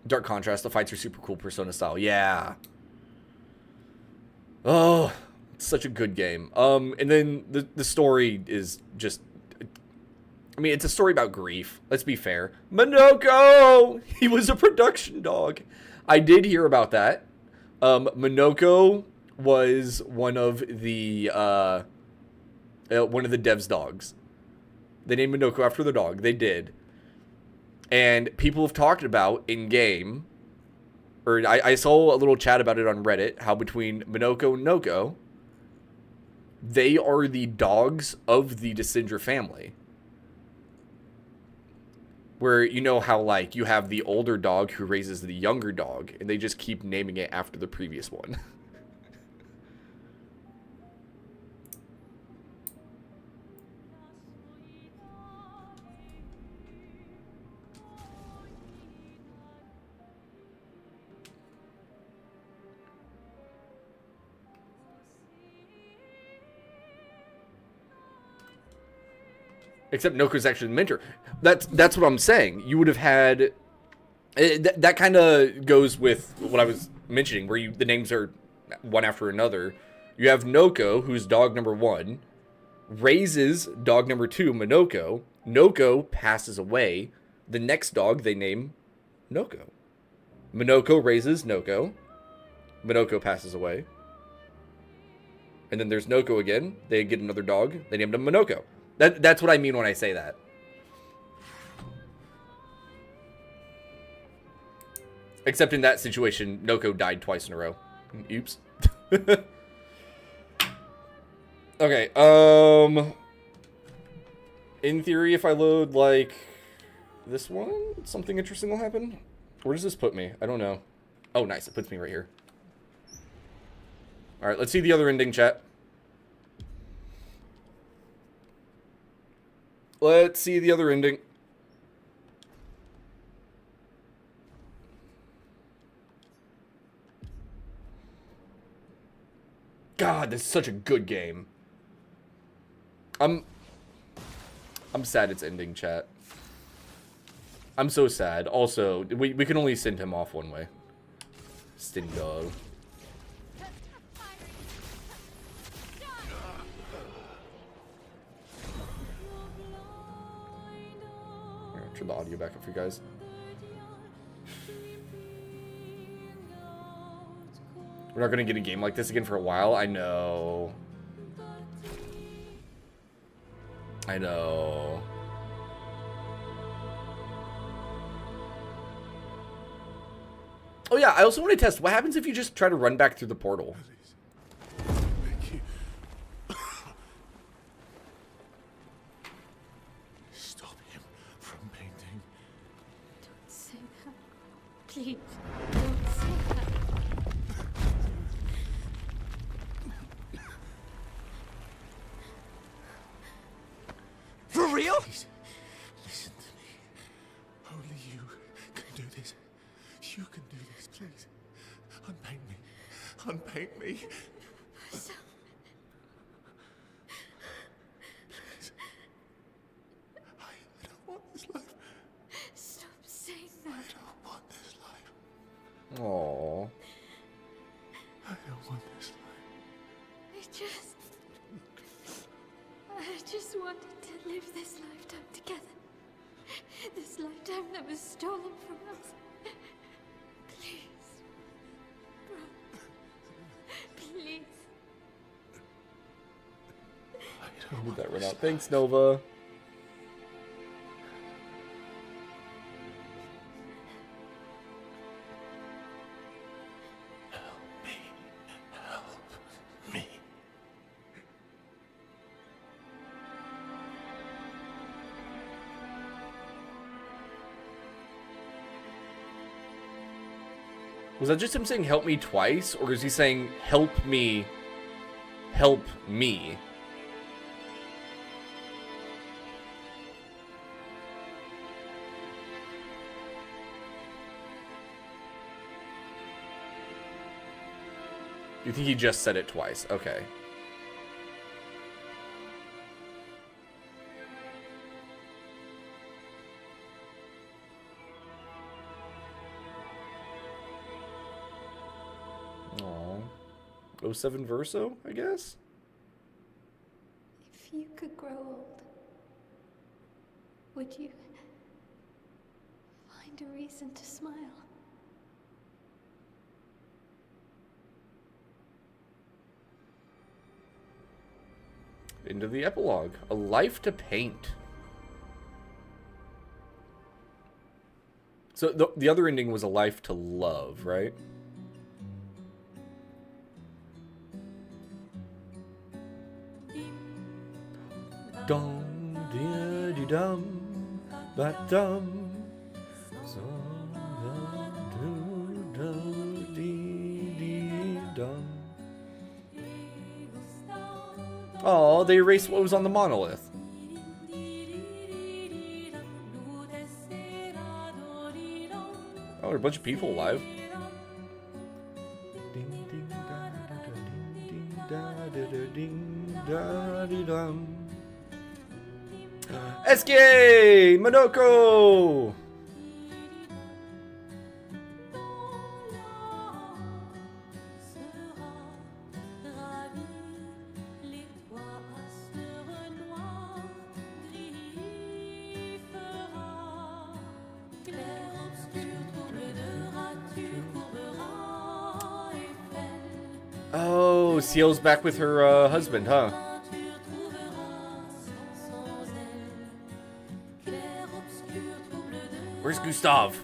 Dark contrast, the fights are super cool, Persona style. Yeah. Oh, it's such a good game. And then the story is just... I mean, it's a story about grief. Let's be fair. Minoko! He was a production dog. I did hear about that. Minoko was one of the devs' dogs. They named Minoko after the dog. They did. And people have talked about in-game, or I saw a little chat about it on Reddit, how between Minoko and Noko, they are the dogs of the Descendra family. Where, you know how, like, you have the older dog who raises the younger dog, and they just keep naming it after the previous one. Except Noko's actually the mentor. That's what I'm saying. You would have had... that kind of goes with what I was mentioning, where the names are one after another. You have Noko, who's dog number 1, raises dog number 2, Minoko. Noko passes away. The next dog they name Noko. Minoko raises Noko. Minoko passes away. And then there's Noko again. They get another dog. They named him Minoko. That's what I mean when I say that. Except in that situation, Noko died twice in a row. Oops. Okay, in theory, if I load, like, this one, something interesting will happen? Where does this put me? I don't know. Oh, nice. It puts me right here. Alright, let's see the other ending, chat. Let's see the other ending. God, this is such a good game. I'm sad it's ending, chat. I'm so sad. Also, we can only send him off one way. Stinny dog. Turn the audio back up for you guys. We're not gonna get a game like this again for a while. I know. I know. Oh yeah, I also want to test. What happens if you just try to run back through the portal? Please, don't say that. real? Please, listen to me. Only you can do this. You can do this, please. Unpaint me. Unpaint me. So, Please. I don't want this life. stop saying that. I don't want this life. Aww. I don't want this life. I just wanted to live this lifetime together. This lifetime that was stolen from us. Please. Bro. Please. I don't Did want that run this out? Thanks, Nova. Help me. Help me. Was that just him saying help me twice? Or is he saying help me, help me? You think he just said it twice? Okay. Aww. 07 Verso, I guess? If you could grow old, would you find a reason to smile? Into the epilogue. A life to paint. So the other ending was a life to love, right? Dum dee dee dum ba dum. Oh, they erased what was on the monolith. Oh, there are a bunch of people alive. Eske! Monoko! Oh, Ciel's back with her husband, huh? Where's Gustav?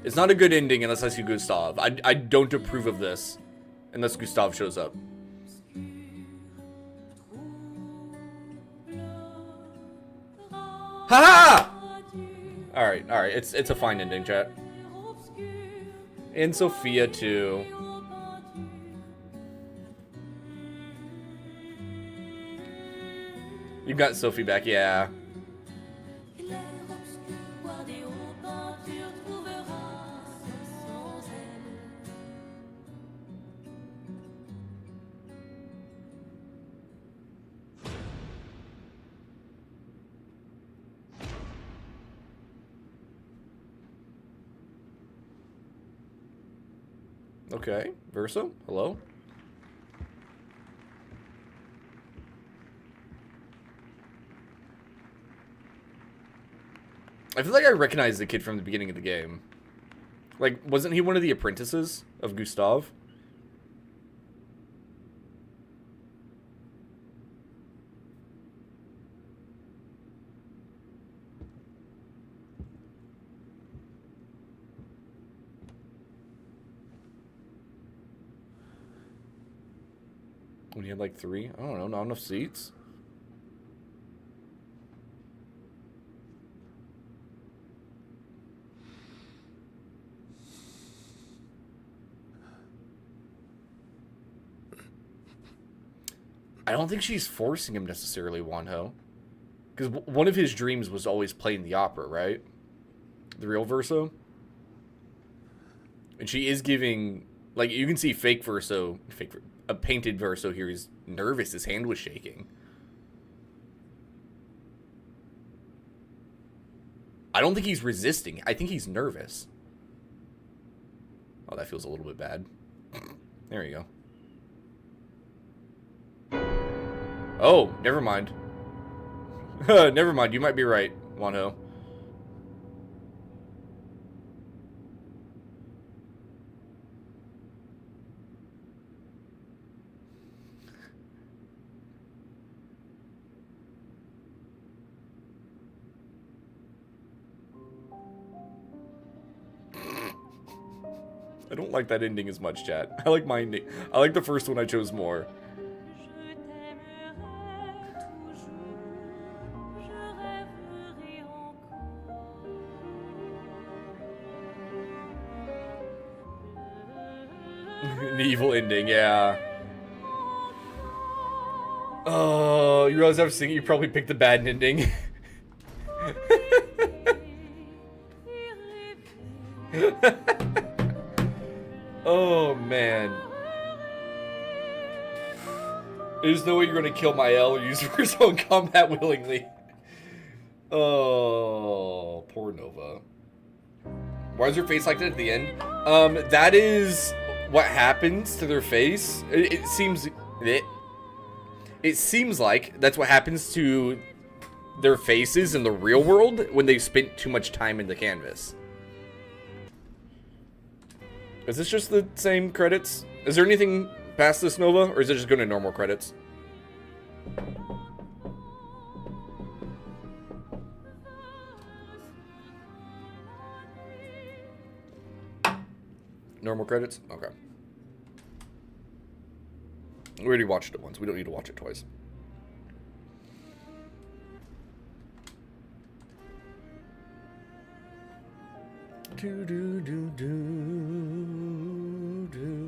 It's not a good ending unless I see Gustav. I don't approve of this unless Gustav shows up. Haha! Alright, alright. It's a fine ending, chat. And Sophia too. You got Sophie back, yeah. Okay, Verso, hello. I feel like I recognize the kid from the beginning of the game. Like, wasn't he one of the apprentices of Gustav? When he had like 3? I don't know, not enough seats. I don't think she's forcing him necessarily, Wanho. Because one of his dreams was always playing the opera, right? The real Verso. And she is giving... Like, you can see fake Verso... A painted Verso here. He's nervous. His hand was shaking. I don't think he's resisting. I think he's nervous. Oh, that feels a little bit bad. There you go. Oh, never mind. Never mind. You might be right, Wanho. I don't like that ending as much, chat. I like my ending. I like the first one I chose more. An evil ending, yeah. Oh, you realize I was singing, you probably picked the bad ending. Oh, man. There's no way you're going to kill Mael or use Verso in combat willingly. Oh, poor Nova. Why is her face like that at the end? That is what happens to their face. It seems like that's what happens to their faces in the real world when they've spent too much time in the canvas. Is this just the same credits? Is there anything past this, Nova? Or is it just going to normal credits? Normal credits? Okay. We already watched it once. We don't need to watch it twice.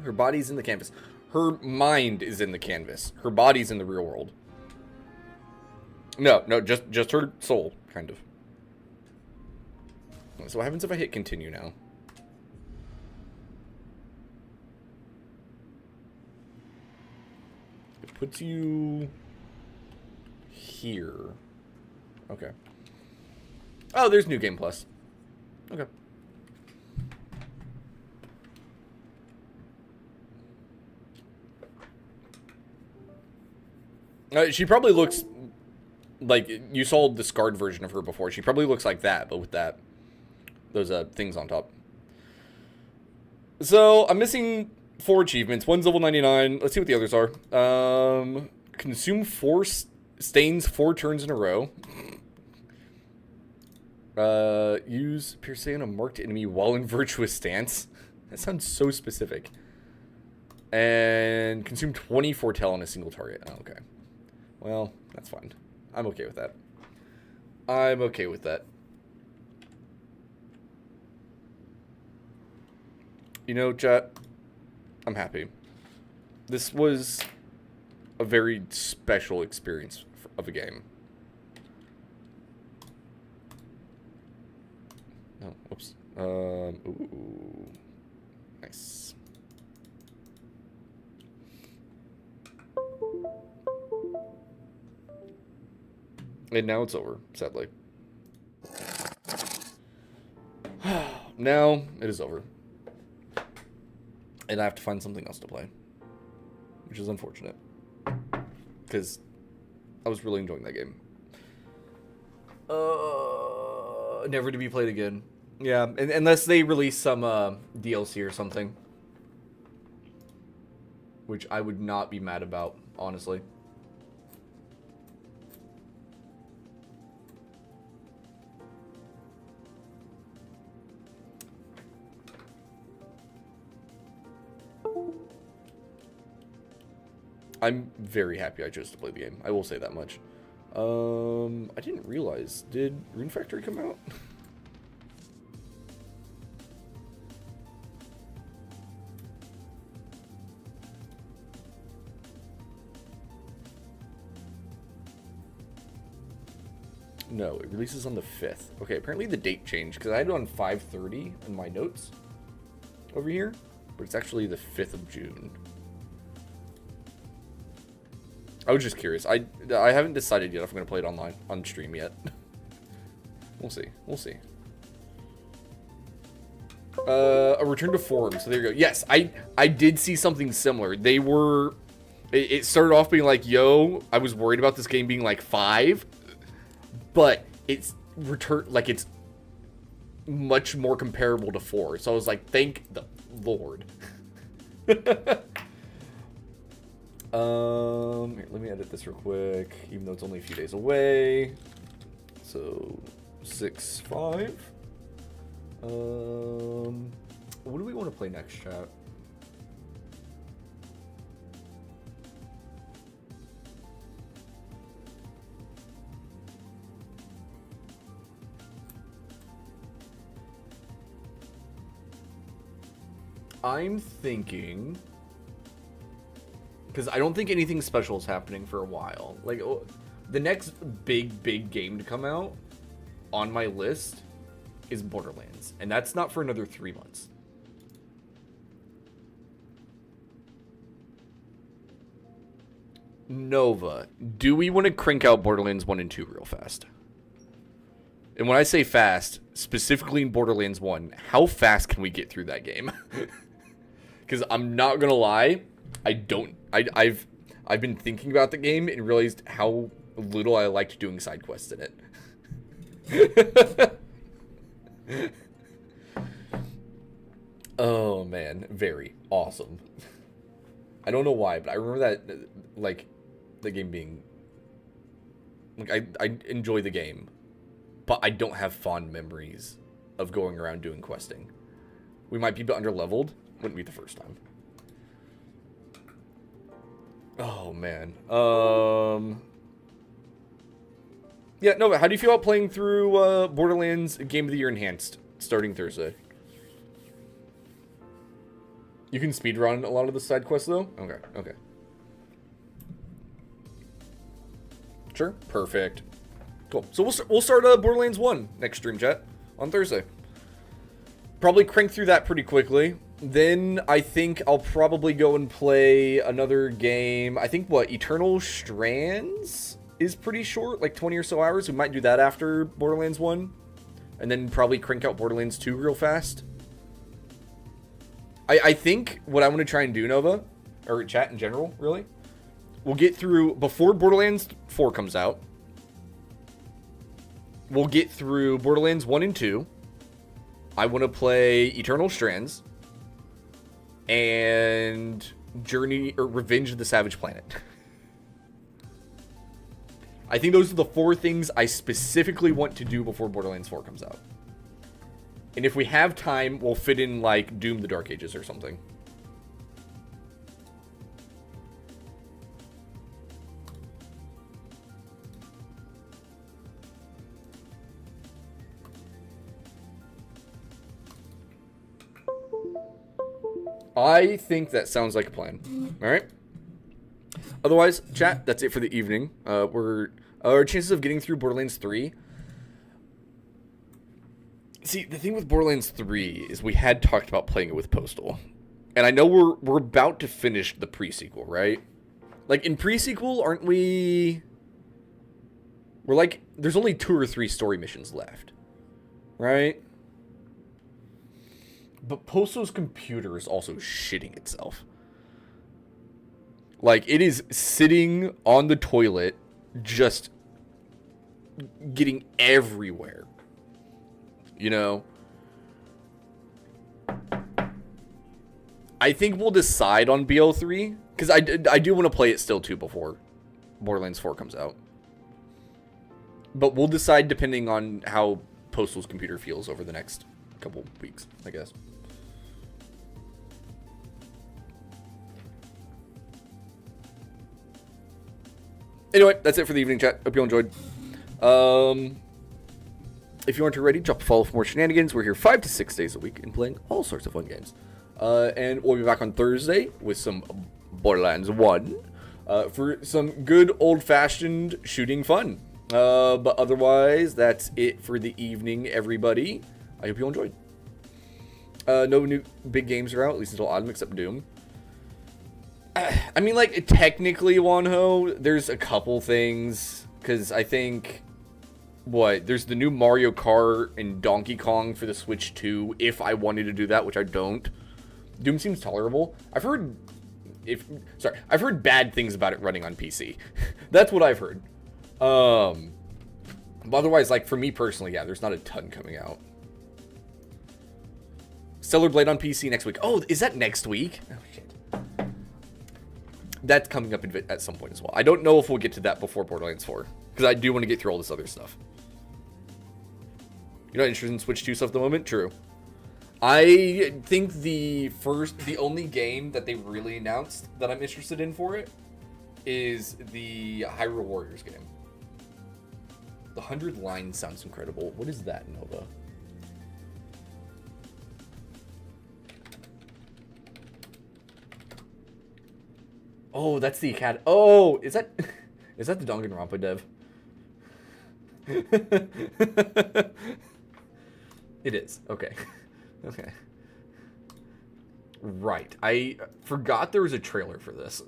Her body's in the canvas. Her mind is in the canvas. Her body's in the real world. No, just her soul, kind of. So what happens if I hit continue now? It puts you here. Okay. Oh, there's New Game Plus. Okay. She probably looks like, you saw the scarred version of her before. She probably looks like that, but with those things on top. So I'm missing 4 achievements. One's level 99. Let's see what the others are. Consume 4 stains 4 turns in a row. Use Pierce on a marked enemy while in virtuous stance. That sounds so specific. And consume 20 foretell on a single target. Oh, okay. Well, that's fine. I'm okay with that. I'm okay with that. You know, chat, I'm happy. This was a very special experience of a game. Oh, whoops. Ooh. Nice. And now it's over, sadly. Now it is over. And I have to find something else to play. Which is unfortunate. Because I was really enjoying that game. Never to be played again. Yeah, unless they release some DLC or something. Which I would not be mad about, honestly. I'm very happy I chose to play the game. I will say that much. I didn't realize. Did Rune Factory come out? No, it releases on the 5th. Okay, apparently the date changed because I had it on 5/30 in my notes over here, but it's actually the 5th of June. I was just curious. I haven't decided yet if I'm going to play it online on stream yet. We'll see. We'll see. A return to forums. So there you go. Yes, I did see something similar. They were... It started off being like, yo, I was worried about this game being like 5. But it's it's much more comparable to 4. So I was like, thank the Lord. Here, let me edit this real quick, even though it's only a few days away. So 6/5. What do we want to play next, chat? I'm thinking, because I don't think anything special is happening for a while. Like, the next big game to come out on my list is Borderlands, and that's not for another 3 months. Nova, do we want to crank out Borderlands 1 and 2 real fast? And when I say fast, specifically in Borderlands 1, how fast can we get through that game? Because I'm not gonna lie, I've been thinking about the game and realized how little I liked doing side quests in it. Oh man, very awesome. I don't know why, but I remember that, like, the game being, like, I enjoy the game, but I don't have fond memories of going around doing questing. We might be a bit under-leveled. Wouldn't be the first time. Oh, man. Yeah, Nova, how do you feel about playing through Borderlands Game of the Year Enhanced starting Thursday? You can speedrun a lot of the side quests, though? Okay, okay. Sure, perfect. Cool. So we'll start Borderlands 1 next stream, chat, on Thursday. Probably crank through that pretty quickly. Then I think I'll probably go and play another game. I think, what, Eternal Strands is pretty short, like 20 or so hours. We might do that after Borderlands 1. And then probably crank out Borderlands 2 real fast. I think what I want to try and do, Nova, or chat in general, really, we'll get through, before Borderlands 4 comes out, we'll get through Borderlands 1 and 2. I want to play Eternal Strands and Revenge of the Savage Planet. I think those are the 4 things I specifically want to do before Borderlands 4 comes out. And if we have time, we'll fit in, like, Doom the Dark Ages or something. I think that sounds like a plan. All right. Otherwise, chat, that's it for the evening. Our chances of getting through Borderlands 3. See, the thing with Borderlands 3 is we had talked about playing it with Postal. And I know we're about to finish the pre-sequel, right? Like, in pre-sequel, aren't we... We're like, there's only 2 or 3 story missions left. Right? But Postal's computer is also shitting itself. Like, it is sitting on the toilet, just getting everywhere. You know? I think we'll decide on BO3, because I do want to play it still, too, before Borderlands 4 comes out. But we'll decide depending on how Postal's computer feels over the next couple weeks, I guess. Anyway, that's it for the evening, chat. Hope you all enjoyed. If you aren't already, drop a follow for more shenanigans. We're here 5 to 6 days a week and playing all sorts of fun games. And we'll be back on Thursday with some Borderlands 1 for some good old-fashioned shooting fun. But otherwise, that's it for the evening, everybody. I hope you all enjoyed. No new big games are out, at least until autumn, except Doom. I mean, like, technically, Wonho, there's a couple things, because I think, there's the new Mario Kart and Donkey Kong for the Switch 2, if I wanted to do that, which I don't. Doom seems tolerable. I've heard bad things about it running on PC. That's what I've heard. But otherwise, like, for me personally, yeah, there's not a ton coming out. Stellar Blade on PC next week. Oh, is that next week? Oh, shit. That's coming up at some point as well. I don't know if we'll get to that before Borderlands 4, because I do want to get through all this other stuff. You're not interested in Switch 2 stuff at the moment? True. I think the only game that they really announced that I'm interested in for it is the Hyrule Warriors game. The 100 Lines sounds incredible. What is that, Nova? Oh, that's the Academy. Oh, is that the Danganronpa dev? It is. Okay. Okay. Right. I forgot there was a trailer for this.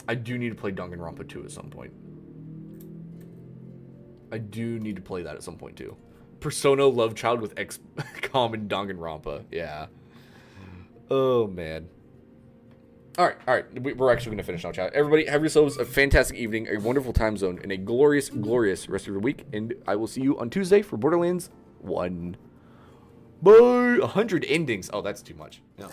I do need to play Danganronpa 2 at some point. I do need to play that at some point too. Persona Love Child with XCOM and Danganronpa. Yeah. Oh, man. All right. We're actually going to finish now, chat. Everybody, have yourselves a fantastic evening, a wonderful time zone, and a glorious, glorious rest of your week. And I will see you on Tuesday for Borderlands 1. Bye. 100 endings. Oh, that's too much. No.